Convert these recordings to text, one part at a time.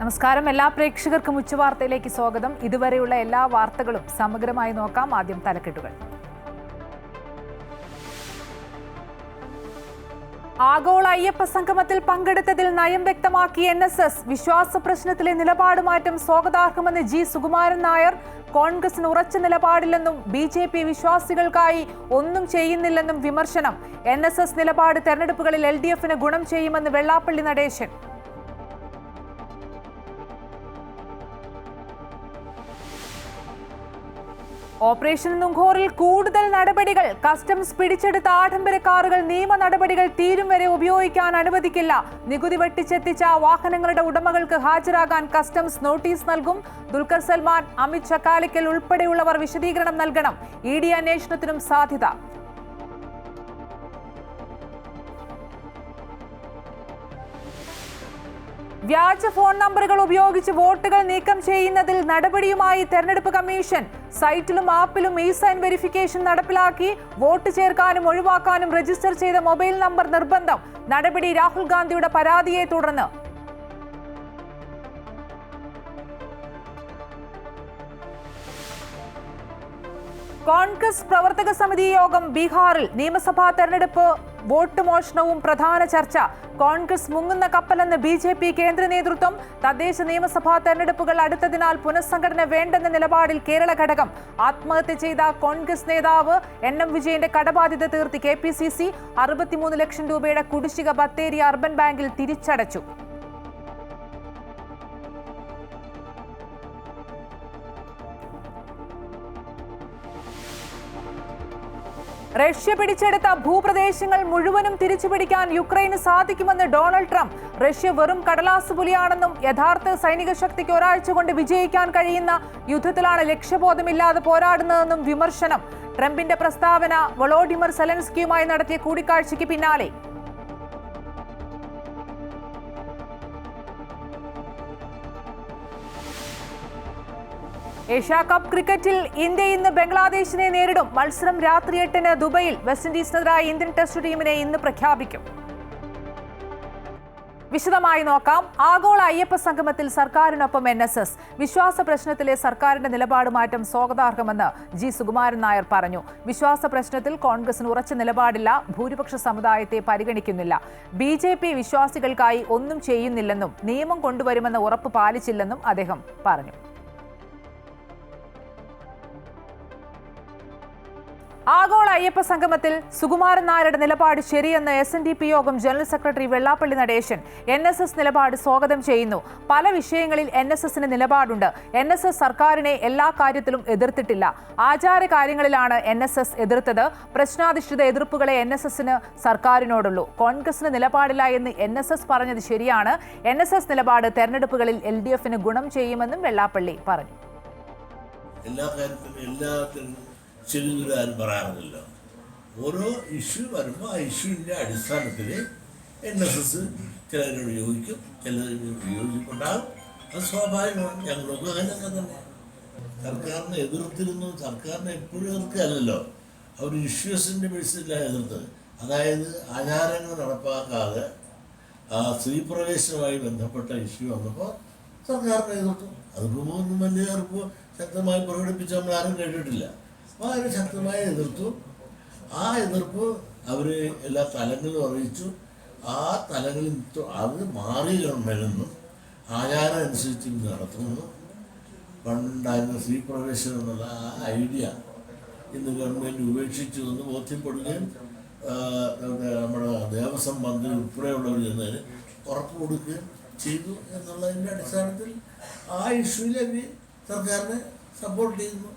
നമസ്കാരം. എല്ലാ പ്രേക്ഷകർക്കും ഉച്ചവാർത്തയിലേക്ക് സ്വാഗതം. ഇതുവരെയുള്ള എല്ലാ വാർത്തകളും സമഗ്രമായി നോക്കാം. ആദ്യം തലക്കെട്ടുകൾ. ആഗോള അയ്യപ്പ സംഗമത്തിൽ പങ്കെടുത്തതിൽ നയം വ്യക്തമാക്കി NSS. വിശ്വാസ പ്രശ്നത്തിലെ നിലപാട് മാറ്റം സ്വാഗതാർഹമെന്ന് G. സുകുമാരൻ നായർ. കോൺഗ്രസിന് ഉറച്ച നിലപാടില്ലെന്നും BJP വിശ്വാസികൾക്കായി ഒന്നും ചെയ്യുന്നില്ലെന്നും വിമർശനം. NSS നിലപാട് തെരഞ്ഞെടുപ്പുകളിൽ LDFന് ഗുണം ചെയ്യുമെന്ന് വെള്ളാപ്പള്ളി നടേശൻ. ഓപ്പറേഷൻ നുംഘോറിൽ കൂടുതൽ നടപടികൾ. കസ്റ്റംസ് പിടിച്ചെടുത്ത ആഡംബര കാറുകൾ നിയമ നടപടികൾ തീരും വരെ ഉപയോഗിക്കാൻ അനുവദിക്കില്ല. നികുതി വെട്ടിച്ചെത്തിച്ച വാഹനങ്ങളുടെ ഉടമകൾക്ക് ഹാജരാകാൻ കസ്റ്റംസ് നോട്ടീസ് നൽകും. ദുൽഖർ സൽമാൻ, അമിത് ചക്കാലിക്കൽ ഉൾപ്പെടെയുള്ളവർ വിശദീകരണം നൽകണം. ED അന്വേഷണത്തിനും സാധ്യത. വ്യാജ ഫോൺ നമ്പറുകൾ ഉപയോഗിച്ച് വോട്ടുകൾ നീക്കം ചെയ്യുന്നതിൽ നടപടിയുമായി തെരഞ്ഞെടുപ്പ് കമ്മീഷൻ. സൈറ്റിലും ആപ്പിലും ഇ-സൈൻ വെരിഫിക്കേഷൻ നടപ്പിലാക്കി. വോട്ട് ചേർക്കാനും ഒഴിവാക്കാനും രജിസ്റ്റർ ചെയ്ത മൊബൈൽ നമ്പർ നിർബന്ധം. നടപടി രാഹുൽ ഗാന്ധിയുടെ പരാതിയെ തുടർന്ന്. കോൺഗ്രസ് പ്രവർത്തക സമിതി യോഗം ബീഹാറിൽ. നിയമസഭാ തെരഞ്ഞെടുപ്പ് വോട്ട് മോഷണവും പ്രധാന ചർച്ച. കോൺഗ്രസ് മുങ്ങുന്ന കപ്പലെന്ന് BJP കേന്ദ്ര നേതൃത്വം. തദ്ദേശ നിയമസഭാ തെരഞ്ഞെടുപ്പുകൾ അടുത്തതിനാൽ പുനഃസംഘടന വേണ്ടെന്ന നിലപാടിൽ കേരള ഘടകം. ആത്മഹത്യ ചെയ്ത കോൺഗ്രസ് നേതാവ് NM വിജയന്റെ കടബാധ്യത തീർത്തി KPCC. 63 ലക്ഷം രൂപയുടെ കുടിശ്ശിക ബത്തേരി അർബൻ ബാങ്കിൽ തിരിച്ചടച്ചു. റഷ്യ പിടിച്ചെടുത്ത ഭൂപ്രദേശങ്ങൾ മുഴുവനും തിരിച്ചുപിടിക്കാൻ യുക്രൈന് സാധിക്കുമെന്ന് ഡൊണാൾഡ് ട്രംപ്. റഷ്യ വെറും കടലാസ് പുലിയാണെന്നും യഥാർത്ഥ സൈനിക ശക്തിക്ക് ഒരാഴ്ച കൊണ്ട് വിജയിക്കാൻ കഴിയുന്ന യുദ്ധത്തിലാണ് ലക്ഷ്യബോധമില്ലാതെ പോരാടുന്നതെന്നും വിമർശനം. ട്രംപിന്റെ പ്രസ്താവന വൊളോഡിമർ സെലൻസ്കിയുമായി നടത്തിയ കൂടിക്കാഴ്ചയ്ക്ക് പിന്നാലെ. ഏഷ്യാ കപ്പ് ക്രിക്കറ്റിൽ ഇന്ത്യ ഇന്ന് ബംഗ്ലാദേശിനെ നേരിടും. മത്സരം രാത്രി 8-ന് ദുബൈയിൽ. വെസ്റ്റ് ഇൻഡീസിനെതിരായ ഇന്ത്യൻ ടെസ്റ്റ് ടീമിനെ ഇന്ന് പ്രഖ്യാപിക്കും. വിശദമായി നോക്കാം. ആഗോള അയ്യപ്പ സംഗമത്തിൽ സർക്കാരിനൊപ്പം NSS. വിശ്വാസ പ്രശ്നത്തിലെ സർക്കാരിന്റെ നിലപാട് മാറ്റം സ്വാഗതാർഹമെന്ന് G. സുകുമാരൻ നായർ പറഞ്ഞു. വിശ്വാസ പ്രശ്നത്തിൽ കോൺഗ്രസിന് ഉറച്ച നിലപാടില്ല. ഭൂരിപക്ഷ സമുദായത്തെ പരിഗണിക്കുന്നില്ല. BJP വിശ്വാസികൾക്കായി ഒന്നും ചെയ്യുന്നില്ലെന്നും നിയമം കൊണ്ടുവരുമെന്ന ഉറപ്പ് പാലിച്ചില്ലെന്നും അദ്ദേഹം പറഞ്ഞു. ആഗോള അയ്യപ്പ സംഗമത്തിൽ സുകുമാരൻ നായരുടെ നിലപാട് ശരിയെന്ന് SNDP യോഗം general secretary Vellappally Natesan. NSS നിലപാട് സ്വാഗതം ചെയ്യുന്നു. പല വിഷയങ്ങളിൽ NSSന് നിലപാടുണ്ട്. NSS സർക്കാരിനെ എല്ലാ കാര്യത്തിലും എതിർത്തിട്ടില്ല. ആചാര കാര്യങ്ങളിലാണ് NSS എതിർത്തത്. പ്രശ്നാധിഷ്ഠിത എതിർപ്പുകളെ NSSന് സർക്കാരിനോടുള്ളൂ. കോൺഗ്രസിന് നിലപാടില്ല എന്ന് NSS പറഞ്ഞത് ശരിയാണ്. NSS നിലപാട് തെരഞ്ഞെടുപ്പുകളിൽ LDFന് ഗുണം ചെയ്യുമെന്നും വെള്ളാപ്പള്ളി പറഞ്ഞു. ശരിയെന്നൊരു ആരും പറയാറില്ലല്ലോ. ഓരോ ഇഷ്യൂ വരുമ്പോൾ ആ ഇഷ്യൂവിൻ്റെ അടിസ്ഥാനത്തിൽ NSS ചിലരോട് യോജിക്കും, ചിലരോട് യോജിപ്പുണ്ടാകും. അത് സ്വാഭാവികമാണ്. ഞങ്ങളൊക്കെ അങ്ങനെയൊക്കെ തന്നെ. സർക്കാരിനെ എതിർത്തിരുന്നു. സർക്കാരിനെ എപ്പോഴും എതിർക്കുകയല്ലോ, അവർ ഇഷ്യൂസിൻ്റെ ബേസിലാണ് എതിർത്തത്. അതായത് ആചാരങ്ങൾ നടപ്പാക്കാതെ സ്ത്രീപ്രവേശനവുമായി ബന്ധപ്പെട്ട ഇഷ്യൂ വന്നപ്പോൾ സർക്കാരിനെ എതിർത്തു. അതിപ്പോൾ ഒന്നും വലിയ എതിർപ്പ് ശക്തമായി പ്രകടിപ്പിച്ച് നമ്മൾ ആരും കേട്ടിട്ടില്ല. അപ്പോൾ അവർ ശക്തമായി എതിർത്തു. ആ എതിർപ്പ് അവർ എല്ലാ തലങ്ങളിലും അറിയിച്ചു. ആ തലങ്ങളിൽ അത് മാറി ഗവൺമെൻറ്റെന്നും ആചാരം അനുസരിച്ച് നടത്തുന്നു. പണ്ടുണ്ടായിരുന്ന സ്ത്രീ പ്രവേശനം എന്നുള്ള ആ ഐഡിയ ഇന്ന് ഗവൺമെൻറ് ഉപേക്ഷിച്ചു എന്ന് ബോധ്യപ്പെടുകയും നമ്മുടെ ദേവസ്വം മന്ത്രി ഉൾപ്പെടെയുള്ളവർ ചെന്നതിന് ഉറപ്പ് കൊടുക്കുകയും ചെയ്തു എന്നുള്ളതിൻ്റെ അടിസ്ഥാനത്തിൽ ആ ഇഷ്യൂവിൽ സർക്കാരിനെ സപ്പോർട്ട് ചെയ്യുന്നു.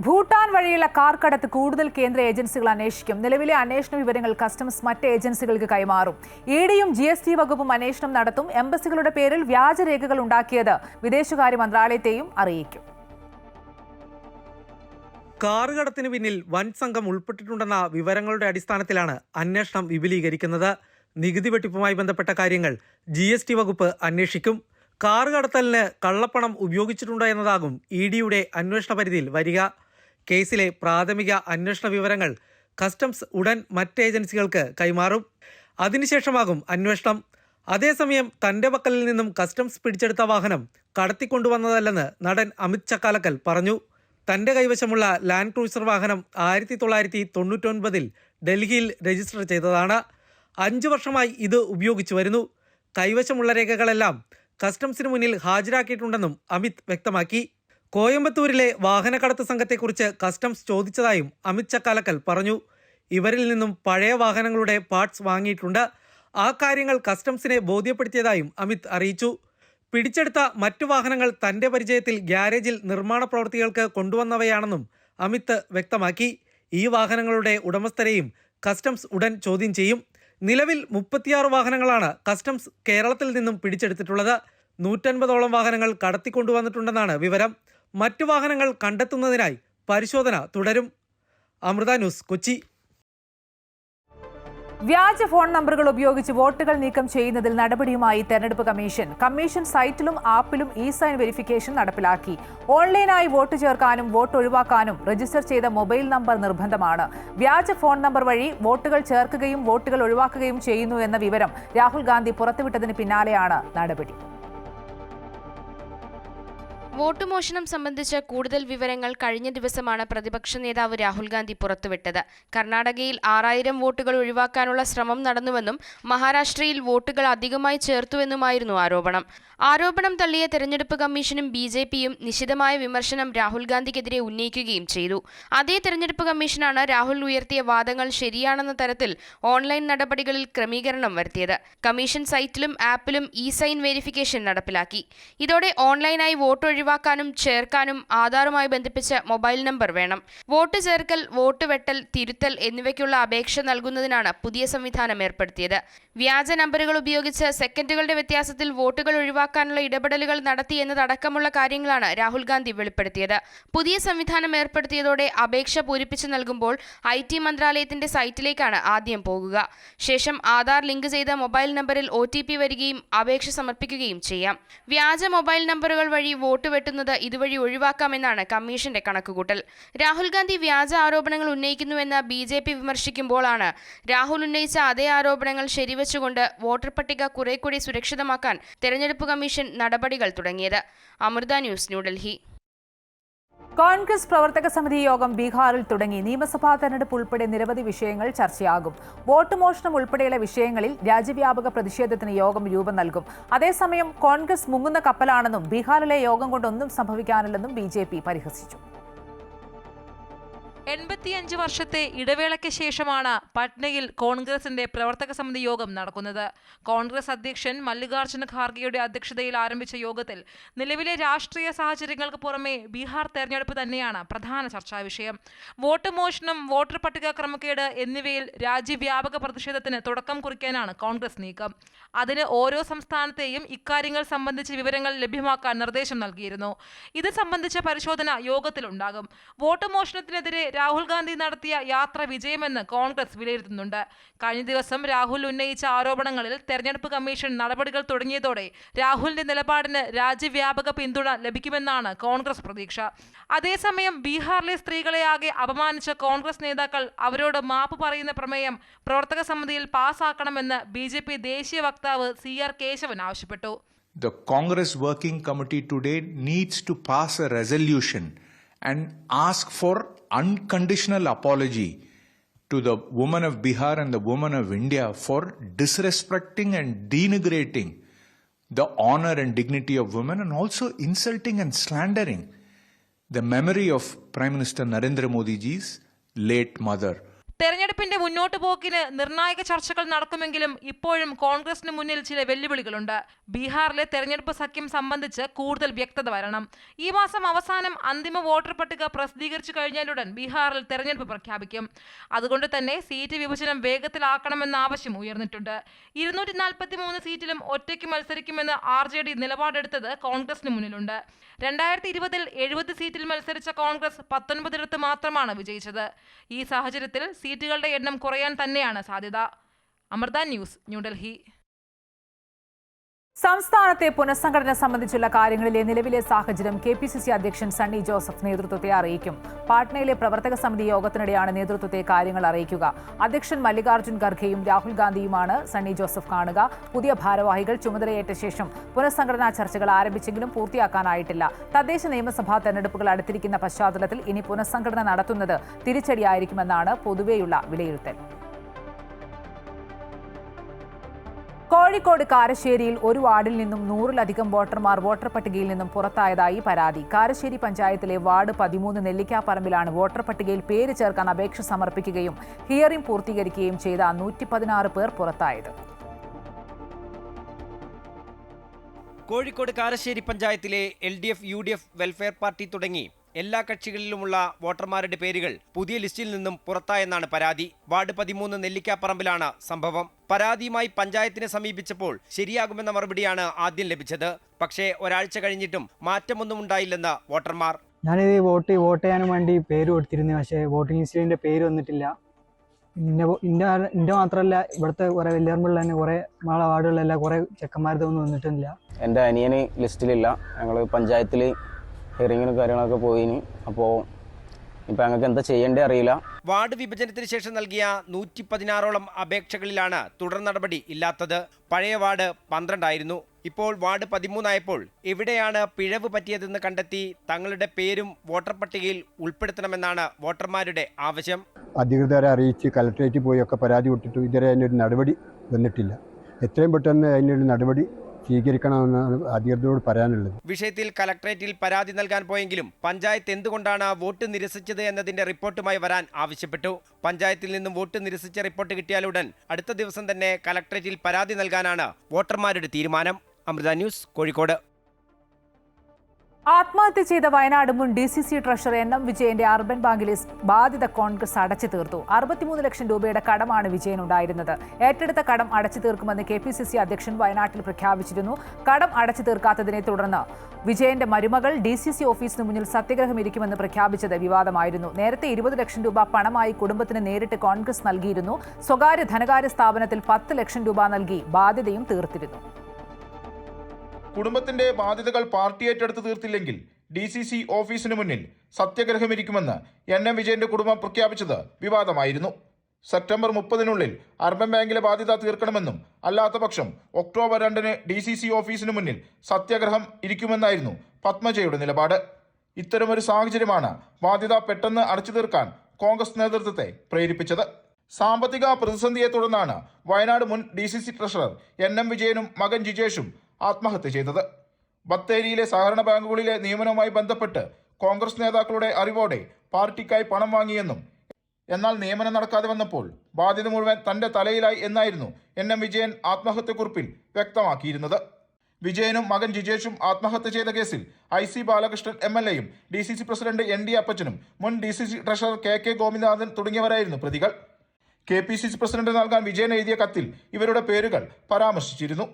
ഭൂട്ടാൻ വഴിയുള്ള കാർ കടത്ത് കൂടുതൽ കേന്ദ്ര ഏജൻസികൾ അന്വേഷിക്കും. നിലവിലെ അന്വേഷണ വിവരങ്ങൾ കസ്റ്റംസ് മറ്റ് ഏജൻസികൾക്ക് കൈമാറും. EDയും GST വകുപ്പും അന്വേഷണം നടത്തും. എംബസികളുടെ പേരിൽ വ്യാജരേഖകൾ ഉണ്ടാക്കിയത് വിദേശകാര്യ മന്ത്രാലയത്തെയും അറിയിക്കും. കാർ കടത്തിന് പിന്നിൽ വൻ സംഘം ഉൾപ്പെട്ടിട്ടുണ്ടെന്ന വിവരങ്ങളുടെ അടിസ്ഥാനത്തിലാണ് അന്വേഷണം വിപുലീകരിക്കുന്നത്. നികുതി വെട്ടിപ്പുമായി ബന്ധപ്പെട്ട കാര്യങ്ങൾ GST വകുപ്പ് അന്വേഷിക്കും. കാർ കടത്തലിന് കള്ളപ്പണം ഉപയോഗിച്ചിട്ടുണ്ടോ എന്നതാകും EDയുടെ അന്വേഷണ പരിധിയിൽ വരിക. കേസിലെ പ്രാഥമിക അന്വേഷണ വിവരങ്ങൾ കസ്റ്റംസ് ഉടൻ മറ്റ് ഏജൻസികൾക്ക് കൈമാറും. അതിനുശേഷമാകും അന്വേഷണം. അതേസമയം തന്റെ പക്കലിൽ നിന്നും കസ്റ്റംസ് പിടിച്ചെടുത്ത വാഹനം കടത്തിക്കൊണ്ടുവന്നതല്ലെന്ന് നടൻ അമിത് ചക്കാലക്കൽ പറഞ്ഞു. തന്റെ കൈവശമുള്ള ലാൻഡ് ക്രൂസർ വാഹനം 1999 ഡൽഹിയിൽ രജിസ്റ്റർ ചെയ്തതാണ്. 5 വർഷമായി ഇത് ഉപയോഗിച്ചു വരുന്നു. കൈവശമുള്ള രേഖകളെല്ലാം കസ്റ്റംസിന് മുന്നിൽ ഹാജരാക്കിയിട്ടുണ്ടെന്നും അമിത് വ്യക്തമാക്കി. കോയമ്പത്തൂരിലെ വാഹനക്കടത്ത് സംഘത്തെക്കുറിച്ച് കസ്റ്റംസ് ചോദിച്ചതായും അമിത് ചക്കാലക്കൽ പറഞ്ഞു. ഇവരിൽ നിന്നും പഴയ വാഹനങ്ങളുടെ പാർട്സ് വാങ്ങിയിട്ടുണ്ട്. ആ കാര്യങ്ങൾ കസ്റ്റംസിനെ ബോധ്യപ്പെടുത്തിയതായും അമിത് അറിയിച്ചു. പിടിച്ചെടുത്ത മറ്റു വാഹനങ്ങൾ തന്റെ പരിചയത്തിൽ ഗ്യാരേജിൽ നിർമ്മാണ പ്രവൃത്തികൾക്ക് കൊണ്ടുവന്നവയാണെന്നും അമിത് വ്യക്തമാക്കി. ഈ വാഹനങ്ങളുടെ ഉടമസ്ഥരെയും കസ്റ്റംസ് ഉടൻ ചോദ്യം ചെയ്യും. നിലവിൽ 36 വാഹനങ്ങളാണ് കസ്റ്റംസ് കേരളത്തിൽ നിന്നും പിടിച്ചെടുത്തിട്ടുള്ളത്. 150ഓളം വാഹനങ്ങൾ കടത്തിക്കൊണ്ടുവന്നിട്ടുണ്ടെന്നാണ് വിവരം. മറ്റു വാഹനങ്ങൾ കണ്ടെത്തുന്നതിനായി പരിശോധന തുടരും. അമൃത ന്യൂസ്, കൊച്ചി. വ്യാജ ഫോൺ നമ്പറുകൾ ഉപയോഗിച്ച് വോട്ടുകൾ നീക്കം ചെയ്യുന്നതിൽ നടപടിയുമായി തെരഞ്ഞെടുപ്പ് കമ്മീഷൻ. കമ്മീഷൻ സൈറ്റിലും ആപ്പിലും ഇ-സൈൻ വെരിഫിക്കേഷൻ നടപ്പിലാക്കി. ഓൺലൈനായി വോട്ട് ചേർക്കാനും വോട്ട് ഒഴിവാക്കാനും രജിസ്റ്റർ ചെയ്ത മൊബൈൽ നമ്പർ നിർബന്ധമാണ്. വ്യാജ ഫോൺ നമ്പർ വഴി വോട്ടുകൾ ചേർക്കുകയും വോട്ടുകൾ ഒഴിവാക്കുകയും ചെയ്യുന്നു എന്ന വിവരം രാഹുൽ ഗാന്ധി പുറത്തുവിട്ടതിന് പിന്നാലെയാണ് നടപടി. വോട്ട് മോഷണം സംബന്ധിച്ച് കൂടുതൽ വിവരങ്ങൾ കഴിഞ്ഞ ദിവസമാണ് പ്രതിപക്ഷ നേതാവ് രാഹുൽ ഗാന്ധി പുറത്തുവിട്ടത്. കർണാടകയിൽ 6000 വോട്ടുകൾ ഒഴിവാക്കാനുള്ള ശ്രമം നടന്നുവെന്നും മഹാരാഷ്ട്രയിൽ വോട്ടുകൾ അധികമായി ചേർത്തുവെന്നുമായിരുന്നു ആരോപണം. ആരോപണം തള്ളിയ തെരഞ്ഞെടുപ്പ് കമ്മീഷനും ബി.ജെ.പിയും നിശിതമായ വിമർശനം രാഹുൽ ഗാന്ധിക്കെതിരെ ഉന്നയിക്കുകയും ചെയ്തു. അതേ തെരഞ്ഞെടുപ്പ് കമ്മീഷനാണ് രാഹുൽ ഉയർത്തിയ വാദങ്ങൾ ശരിയാണെന്ന തരത്തിൽ ഓൺലൈൻ നടപടികളിൽ ക്രമീകരണം വരുത്തിയത്. കമ്മീഷൻ സൈറ്റിലും ആപ്പിലും ഇ-സൈൻ വെരിഫിക്കേഷൻ നടപ്പിലാക്കി. ഇതോടെ ഓൺലൈനായി വോട്ട് ഒഴിവാക്കാനും ചേർക്കാനും ആധാറുമായി ബന്ധിപ്പിച്ച മൊബൈൽ നമ്പർ വേണം. വോട്ട് ചേർക്കൽ, വോട്ട് വെട്ടൽ, തിരുത്തൽ എന്നിവയ്ക്കുള്ള അപേക്ഷ നൽകുന്നതിനാണ് പുതിയ സംവിധാനം ഏർപ്പെടുത്തിയത്. വ്യാജ നമ്പറുകൾ ഉപയോഗിച്ച് സെക്കൻഡുകളുടെ വ്യത്യാസത്തിൽ വോട്ടുകൾ ഒഴിവാക്കാനുള്ള ഇടപെടലുകൾ നടത്തി എന്നതടക്കമുള്ള കാര്യങ്ങളാണ് രാഹുൽ ഗാന്ധി വെളിപ്പെടുത്തിയത്. പുതിയ സംവിധാനം ഏർപ്പെടുത്തിയതോടെ അപേക്ഷ പൂരിപ്പിച്ചു നൽകുമ്പോൾ IT മന്ത്രാലയത്തിന്റെ സൈറ്റിലേക്കാണ് ആദ്യം പോകുക. ശേഷം ആധാർ ലിങ്ക് ചെയ്ത മൊബൈൽ നമ്പറിൽ OTP വരികയും അപേക്ഷ സമർപ്പിക്കുകയും ചെയ്യാം. വ്യാജ മൊബൈൽ നമ്പറുകൾ വഴി വോട്ട് വെട്ടുന്നത് ഇതുവഴി ഒഴിവാക്കാമെന്നാണ് കമ്മീഷന്റെ കണക്കുകൂട്ടൽ. രാഹുൽ ഗാന്ധി വ്യാജ ആരോപണങ്ങൾ ഉന്നയിക്കുന്നുവെന്ന് BJP വിമർശിക്കുമ്പോഴാണ് രാഹുൽ ഉന്നയിച്ച അതേ ആരോപണങ്ങൾ ശരിവെച്ചുകൊണ്ട് വോട്ടർ പട്ടിക കുറേക്കൂടി സുരക്ഷിതമാക്കാൻ തെരഞ്ഞെടുപ്പ് കമ്മീഷൻ നടപടികൾ തുടങ്ങിയത്. അമൃത ന്യൂസ്, ന്യൂഡൽഹി. കോൺഗ്രസ് പ്രവർത്തക സമിതി യോഗം ബീഹാറിൽ തുടങ്ങി. നിയമസഭാ തെരഞ്ഞെടുപ്പ് ഉൾപ്പെടെ നിരവധി വിഷയങ്ങൾ ചർച്ചയാകും. വോട്ട് മോഷണം ഉൾപ്പെടെയുള്ള വിഷയങ്ങളിൽ രാജ്യവ്യാപക പ്രതിഷേധത്തിന് യോഗം രൂപം നൽകും. അതേസമയം കോൺഗ്രസ് മുങ്ങുന്ന കപ്പലാണെന്നും ബീഹാറിലെ യോഗം കൊണ്ടൊന്നും സംഭവിക്കാനില്ലെന്നും BJP പരിഹസിച്ചു. 85 വർഷത്തെ ഇടവേളയ്ക്ക് ശേഷമാണ് പട്നയിൽ കോൺഗ്രസിന്റെ പ്രവർത്തക സമിതി യോഗം നടക്കുന്നത്. കോൺഗ്രസ് അധ്യക്ഷൻ മല്ലികാർജ്ജുന ഖാർഗെയുടെ അധ്യക്ഷതയിൽ ആരംഭിച്ച യോഗത്തിൽ നിലവിലെ രാഷ്ട്രീയ സാഹചര്യങ്ങൾക്ക് പുറമെ ബീഹാർ തെരഞ്ഞെടുപ്പ് തന്നെയാണ് പ്രധാന ചർച്ചാ വിഷയം. വോട്ട് മോഷണം, വോട്ടർ പട്ടിക ക്രമക്കേട് എന്നിവയിൽ രാജ്യവ്യാപക പ്രതിഷേധത്തിന് തുടക്കം കുറിക്കാനാണ് കോൺഗ്രസ് നീക്കം. അതിന് ഓരോ സംസ്ഥാനത്തെയും ഇക്കാര്യങ്ങൾ സംബന്ധിച്ച് വിവരങ്ങൾ ലഭ്യമാക്കാൻ നിർദ്ദേശം നൽകിയിരുന്നു. ഇത് സംബന്ധിച്ച പരിശോധന യോഗത്തിലുണ്ടാകും. വോട്ട് മോഷണത്തിനെതിരെ രാഹുൽ ഗാന്ധി നടത്തിയ യാത്ര വിജയമെന്ന് കോൺഗ്രസ് വിലയിരുത്തുന്നുണ്ട്. കഴിഞ്ഞ ദിവസം രാഹുൽ ഉന്നയിച്ച ആരോപണങ്ങളിൽ തെരഞ്ഞെടുപ്പ് കമ്മീഷൻ നടപടികൾ തുടങ്ങിയതോടെ രാഹുലിന്റെ നിലപാടിന് രാജ്യവ്യാപക പിന്തുണ ലഭിക്കുമെന്നാണ് കോൺഗ്രസ് പ്രതീക്ഷ. അതേസമയം ബീഹാറിലെ സ്ത്രീകളെ ആകെ അപമാനിച്ച കോൺഗ്രസ് നേതാക്കൾ അവരോട് മാപ്പ് പറയുന്ന പ്രമേയം പ്രവർത്തക സമിതിയിൽ പാസാക്കണമെന്ന് BJP ദേശീയ വക്താവ് CR കേശവൻ ആവശ്യപ്പെട്ടു. The Congress Working Committee today needs to pass a resolution and ask for unconditional apology to the women of Bihar and the women of India for disrespecting and denigrating the honor and dignity of women and also insulting and slandering the memory of Prime Minister Narendra Modi ji's late mother. തെരഞ്ഞെടുപ്പിന്റെ മുന്നോട്ട് പോക്കിന് നിർണായക ചർച്ചകൾ നടക്കുമെങ്കിലും ഇപ്പോഴും കോൺഗ്രസിന് മുന്നിൽ ചില വെല്ലുവിളികളുണ്ട്. ബീഹാറിലെ തെരഞ്ഞെടുപ്പ് സഖ്യം സംബന്ധിച്ച് കൂടുതൽ വ്യക്തത വരണം. ഈ മാസം അവസാനം അന്തിമ വോട്ടർ പട്ടിക പ്രസിദ്ധീകരിച്ചു കഴിഞ്ഞാലുടൻ ബീഹാറിൽ തെരഞ്ഞെടുപ്പ് പ്രഖ്യാപിക്കും. അതുകൊണ്ട് തന്നെ സീറ്റ് വിഭജനം വേഗത്തിലാക്കണമെന്ന ആവശ്യം ഉയർന്നിട്ടുണ്ട്. 243 സീറ്റിലും ഒറ്റയ്ക്ക് മത്സരിക്കുമെന്ന് RJD നിലപാടെടുത്തത് കോൺഗ്രസിന് മുന്നിലുണ്ട്. 2020 70 സീറ്റിൽ മത്സരിച്ച കോൺഗ്രസ് 19 മാത്രമാണ് വിജയിച്ചത്. ഈ സാഹചര്യത്തിൽ സീറ്റുകളുടെ എണ്ണം കുറയാൻ തന്നെയാണ് സാധ്യത. അമൃത ന്യൂസ്, ന്യൂഡൽഹി. സംസ്ഥാനത്തെ പുനഃസംഘടന സംബന്ധിച്ചുള്ള കാര്യങ്ങളിലെ നിലവിലെ സാഹചര്യം KPCC അധ്യക്ഷൻ സണ്ണി ജോസഫ് നേതൃത്വത്തെ അറിയിക്കും. പാട്നയിലെ പ്രവർത്തക സമിതി യോഗത്തിനിടെയാണ് നേതൃത്വത്തെ കാര്യങ്ങൾ അറിയിക്കുക. അധ്യക്ഷൻ മല്ലികാർജ്ജുൻ ഖർഗെയും രാഹുൽ ഗാന്ധിയുമാണ് സണ്ണി ജോസഫ് കാണുക. പുതിയ ഭാരവാഹികൾ ചുമതലയേറ്റ ശേഷം പുനഃസംഘടനാ ചർച്ചകൾ ആരംഭിച്ചെങ്കിലും പൂർത്തിയാക്കാനായിട്ടില്ല. തദ്ദേശ നിയമസഭാ തെരഞ്ഞെടുപ്പുകൾ അടുത്തിരിക്കുന്ന പശ്ചാത്തലത്തിൽ ഇനി പുനഃസംഘടന നടത്തുന്നത് തിരിച്ചടിയായിരിക്കുമെന്നാണ് പൊതുവെയുള്ള വിലയിരുത്തൽ. കോഴിക്കോട് കാരശ്ശേരിയിൽ ഒരു വാർഡിൽ നിന്നും 100-ലധികം വോട്ടർമാർ വോട്ടർ പട്ടികയിൽ നിന്നും പുറത്തായതായി പരാതി. കാരശ്ശേരി പഞ്ചായത്തിലെ വാർഡ് 13 നെല്ലിക്കാപ്പറമ്പിലാണ് വോട്ടർ പട്ടികയിൽ പേര് ചേർക്കാൻ അപേക്ഷ സമർപ്പിക്കുകയും ഹിയറിംഗ് പൂർത്തീകരിക്കുകയും ചെയ്ത 116 പേർ പുറത്തായത്. കോഴിക്കോട് കാരശ്ശേരി പഞ്ചായത്തിലെ LDF, UDF, വെൽഫെയർ പാർട്ടി തുടങ്ങി എല്ലാ കക്ഷികളിലുമുള്ള വോട്ടർമാരുടെ പേരുകൾ പുതിയ ലിസ്റ്റിൽ നിന്നും പുറത്തായെന്നാണ് പരാതി. വാർഡ് 13 നെല്ലിക്കാപ്പറമ്പിലാണ് സംഭവം. പരാതിയുമായി പഞ്ചായത്തിനെ സമീപിച്ചപ്പോൾ ശരിയാകുമെന്ന മറുപടിയാണ് ആദ്യം ലഭിച്ചത്. പക്ഷേ ഒരാഴ്ച കഴിഞ്ഞിട്ടും മാറ്റമൊന്നും ഉണ്ടായില്ലെന്ന് വോട്ടർമാർ. ഞാനിത് വോട്ട് ചെയ്യാനും വേണ്ടി പേര് കൊടുത്തിരുന്നു. പക്ഷേ വോട്ടിംഗ് ലിസ്റ്റിൽ പേര് വന്നിട്ടില്ല. ഇന്റെ മാത്രമല്ല, ഇവിടുത്തെ കുറെ വലിയർമുള്ള തന്നെ കുറെ നാളെ വാർഡുകളിലെല്ലാം കുറെ ചെക്കന്മാരതൊന്നും വന്നിട്ടില്ല. എൻ്റെ അനിയന് ലിസ്റ്റിലില്ല. ഞങ്ങൾ പഞ്ചായത്തിൽ ഹിയറിങ്ങിനും കാര്യങ്ങളൊക്കെ പോയിന്. അപ്പോൾ ഇപ്പം ഞങ്ങൾക്ക് എന്താ ചെയ്യേണ്ടേ അറിയില്ല. വാർഡ് വിഭജനത്തിന് ശേഷം നൽകിയ 116ഓളം അപേക്ഷകളിലാണ് തുടർ നടപടി ഇല്ലാത്തത്. പഴയ വാർഡ് 12 ആയിരുന്നു. ഇപ്പോൾ വാർഡ് 13 ആയപ്പോൾ എവിടെയാണ് പിഴവ് പറ്റിയതെന്ന് കണ്ടെത്തി തങ്ങളുടെ പേരും വോട്ടർ പട്ടികയിൽ ഉൾപ്പെടുത്തണമെന്നാണ് വോട്ടർമാരുടെ ആവശ്യം. അധികൃതരെ അറിയിച്ച് കലക്ട്രേറ്റിൽ പോയി ഒക്കെ പരാതി കൊടുത്തിട്ട് ഇതുവരെ അതിനൊരു നടപടി വന്നിട്ടില്ല. എത്രയും പെട്ടെന്ന് അതിനൊരു നടപടി സ്വീകരിക്കണമെന്നാണ് അധികൃതരോട് പറയാനുള്ളത്. വിഷയത്തിൽ കലക്ട്രേറ്റിൽ പരാതി നൽകാൻ പോയെങ്കിലും പഞ്ചായത്ത് എന്തുകൊണ്ടാണ് വോട്ട് നിരസിച്ചത് എന്നതിന്റെ റിപ്പോർട്ടുമായി വരാൻ ആവശ്യപ്പെട്ടു. പഞ്ചായത്തിൽ നിന്നും വോട്ട് നിരസിച്ച റിപ്പോർട്ട് കിട്ടിയാലുടൻ അടുത്ത ദിവസം തന്നെ കലക്ട്രേറ്റിൽ പരാതി നൽകാനാണ് വോട്ടർമാരുടെ തീരുമാനം. അമൃത ന്യൂസ്, കോഴിക്കോട്. ആത്മഹത്യ ചെയ്ത വയനാട് മുൻ DCC ട്രഷറർ NM വിജയന്റെ അർബൻ ബാങ്കിലെ ബാധ്യത കോൺഗ്രസ് അടച്ചു തീർത്തു. 63 ലക്ഷം രൂപയുടെ കടമാണ് വിജയനുണ്ടായിരുന്നത്. ഏറ്റെടുത്ത കടം അടച്ചു തീർക്കുമെന്ന് KPCC അധ്യക്ഷൻ വയനാട്ടിൽ പ്രഖ്യാപിച്ചിരുന്നു. കടം അടച്ചു തീർക്കാത്തതിനെ തുടർന്ന് വിജയന്റെ മരുമകൾ DCC ഓഫീസിന് മുന്നിൽ സത്യഗ്രഹം ഇരിക്കുമെന്ന് പ്രഖ്യാപിച്ചത് വിവാദമായിരുന്നു. നേരത്തെ 20 ലക്ഷം രൂപ പണമായി കുടുംബത്തിന് നേരിട്ട് കോൺഗ്രസ് നൽകിയിരുന്നു. സ്വകാര്യ ധനകാര്യ സ്ഥാപനത്തിൽ 10 ലക്ഷം രൂപ നൽകി ബാധ്യതയും തീർത്തിരുന്നു. കുടുംബത്തിന്റെ ബാധ്യതകൾ പാർട്ടി ഏറ്റെടുത്ത് തീർത്തില്ലെങ്കിൽ DCC ഓഫീസിന് മുന്നിൽ സത്യഗ്രഹമിരിക്കുമെന്ന് NM വിജയന്റെ കുടുംബം പ്രഖ്യാപിച്ചത് വിവാദമായിരുന്നു. സെപ്റ്റംബർ 30-നുള്ളിൽ അർബൻ ബാങ്കിലെ ബാധ്യത തീർക്കണമെന്നും അല്ലാത്ത പക്ഷം ഒക്ടോബർ 2-ന് DCC ഓഫീസിന് മുന്നിൽ സത്യഗ്രഹം ഇരിക്കുമെന്നായിരുന്നു പത്മജയുടെ നിലപാട്. ഇത്തരമൊരു സാഹചര്യമാണ് ബാധ്യത പെട്ടെന്ന് അടച്ചു തീർക്കാൻ കോൺഗ്രസ് നേതൃത്വത്തെ പ്രേരിപ്പിച്ചത്. സാമ്പത്തിക പ്രതിസന്ധിയെ തുടർന്നാണ് വയനാട് മുൻ DCC ട്രഷറർ NM വിജയനും മകൻ ജിജേഷും ആത്മഹത്യ ചെയ്തത്. ബത്തേരിയിലെ സഹകരണ ബാങ്കുകളിലെ നിയമനവുമായി ബന്ധപ്പെട്ട് കോൺഗ്രസ് നേതാക്കളുടെ അറിവോടെ പാർട്ടിക്കായി പണം വാങ്ങിയെന്നും എന്നാൽ നിയമനം നടക്കാതെ വന്നപ്പോൾ ബാധ്യത മുഴുവൻ തന്റെ തലയിലായി എന്നായിരുന്നു NM വിജയൻ ആത്മഹത്യക്കുറിപ്പിൽ വ്യക്തമാക്കിയിരുന്നത്. വിജയനും മകൻ ജിജേഷും ആത്മഹത്യ ചെയ്ത കേസിൽ IC ബാലകൃഷ്ണൻ MLA-യും DCC പ്രസിഡന്റ് ND അപ്പച്ചനും മുൻ DCC ട്രഷറർ KK ഗോപിനാഥൻ തുടങ്ങിയവരായിരുന്നു പ്രതികൾ. KPCC പ്രസിഡന്റ് നൽകാൻ വിജയൻ എഴുതിയ കത്തിൽ ഇവരുടെ പേരുകൾ പരാമർശിച്ചിരുന്നു.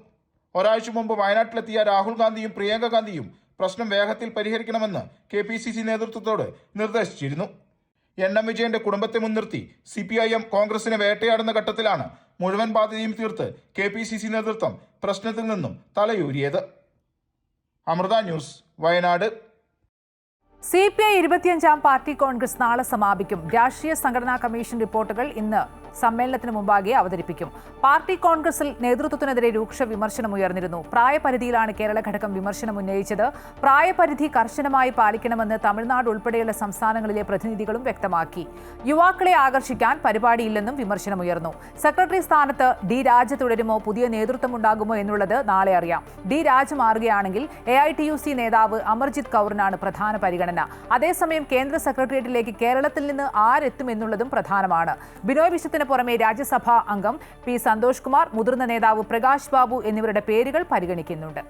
ഒരാഴ്ച മുമ്പ് വയനാട്ടിലെത്തിയ രാഹുൽ ഗാന്ധിയും പ്രിയങ്ക ഗാന്ധിയും പ്രശ്നം വേഗത്തിൽ പരിഹരിക്കണമെന്ന് KPCC നേതൃത്വത്തോട് നിർദ്ദേശിച്ചിരുന്നു. NM വിജയന്റെ കുടുംബത്തെ മുൻനിർത്തി CPIM കോൺഗ്രസിനെ വേട്ടയാടുന്ന ഘട്ടത്തിലാണ് മുഴുവൻ ബാധ്യതയും തീർത്ത് KPCC നേതൃത്വം പ്രശ്നത്തിൽ നിന്നും തലയൂരിയത്. അമൃത ന്യൂസ്, വയനാട്. CPI 25-ാം പാർട്ടി കോൺഗ്രസ് നാളെ സമാപിക്കും. രാഷ്ട്രീയ സംഘടനാ കമ്മീഷൻ റിപ്പോർട്ടുകൾ ഇന്ന് സമ്മേളനത്തിന് മുമ്പാകെ അവതരിപ്പിക്കും. പാർട്ടി കോൺഗ്രസിൽ നേതൃത്വത്തിനെതിരെ രൂക്ഷ വിമർശനം ഉയർന്നിരുന്നു. പ്രായപരിധിയിലാണ് കേരള ഘടകം വിമർശനം ഉന്നയിച്ചത്. പ്രായപരിധി കർശനമായി പാലിക്കണമെന്ന് തമിഴ്നാട് ഉൾപ്പെടെയുള്ള സംസ്ഥാനങ്ങളിലെ പ്രതിനിധികളും വ്യക്തമാക്കി. യുവാക്കളെ ആകർഷിക്കാൻ പരിപാടിയില്ലെന്നും വിമർശനമുയർന്നു. സെക്രട്ടറി സ്ഥാനത്ത് D രാജ തുടരുമോ പുതിയ നേതൃത്വം ഉണ്ടാകുമോ എന്നുള്ളത് നാളെ അറിയാം. D രാജ മാറുകയാണെങ്കിൽ AITUC നേതാവ് അമർജിത് കൗറിനാണ് പ്രധാന പരിഗണന. അതേസമയം കേന്ദ്ര സെക്രട്ടേറിയറ്റിലേക്ക് കേരളത്തിൽ നിന്ന് ആരെത്തും എന്നുള്ളതും പ്രധാനമാണ്. ബിനോയ് വിശ്വത്തിന് പുറമെ രാജ്യസഭാ അംഗം P സന്തോഷ് കുമാർ, മുതിർന്ന നേതാവ് പ്രകാശ് ബാബു എന്നിവരുടെ പേരുകൾ പരിഗണിക്കുന്നുണ്ട്.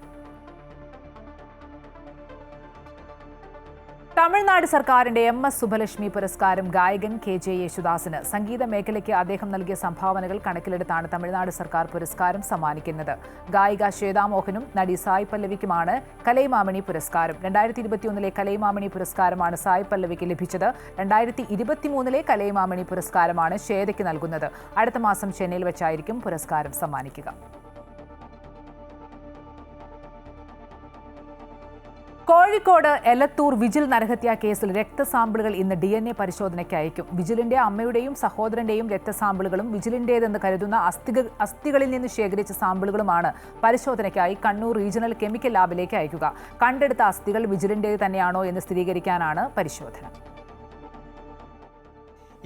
തമിഴ്നാട് സർക്കാരിന്റെ MS സുബ്ബലക്ഷ്മി പുരസ്കാരം ഗായകൻ KJ യേശുദാസിന്. സംഗീത മേഖലയ്ക്ക് അദ്ദേഹം നൽകിയ സംഭാവനകൾ കണക്കിലെടുത്താണ് തമിഴ്നാട് സർക്കാർ പുരസ്കാരം സമ്മാനിക്കുന്നത്. ഗായിക ശ്വേതാ മോഹനും നടി സായ് പല്ലവിക്കുമാണ് കലൈമാമണി പുരസ്കാരം. 2021-ലെ കലൈമാമണി പുരസ്കാരമാണ് സായ് പല്ലവിക്ക് ലഭിച്ചത്. 2023-ലെ കലൈമാമണി പുരസ്കാരമാണ് ശ്വേതയ്ക്ക് നൽകുന്നത്. അടുത്ത മാസം ചെന്നൈയിൽ വെച്ചായിരിക്കും പുരസ്കാരം സമ്മാനിക്കുക. കോഴിക്കോട് എലത്തൂർ വിജിൽ നരഹത്യാ കേസിൽ രക്തസാമ്പിളുകൾ ഇന്ന് DNA പരിശോധനയ്ക്ക് അയക്കും. വിജിലിന്റെ അമ്മയുടെയും സഹോദരന്റെയും രക്തസാമ്പിളുകളും വിജിലിന്റേതെന്ന് കരുതുന്ന അസ്ഥികളിൽ നിന്ന് ശേഖരിച്ച സാമ്പിളുകളുമാണ് പരിശോധനയ്ക്കായി കണ്ണൂർ റീജിയണൽ കെമിക്കൽ ലാബിലേക്ക് അയക്കുക. കണ്ടെടുത്ത അസ്ഥികൾ വിജിലിന്റേത് തന്നെയാണോ എന്ന് സ്ഥിരീകരിക്കാനാണ് പരിശോധന.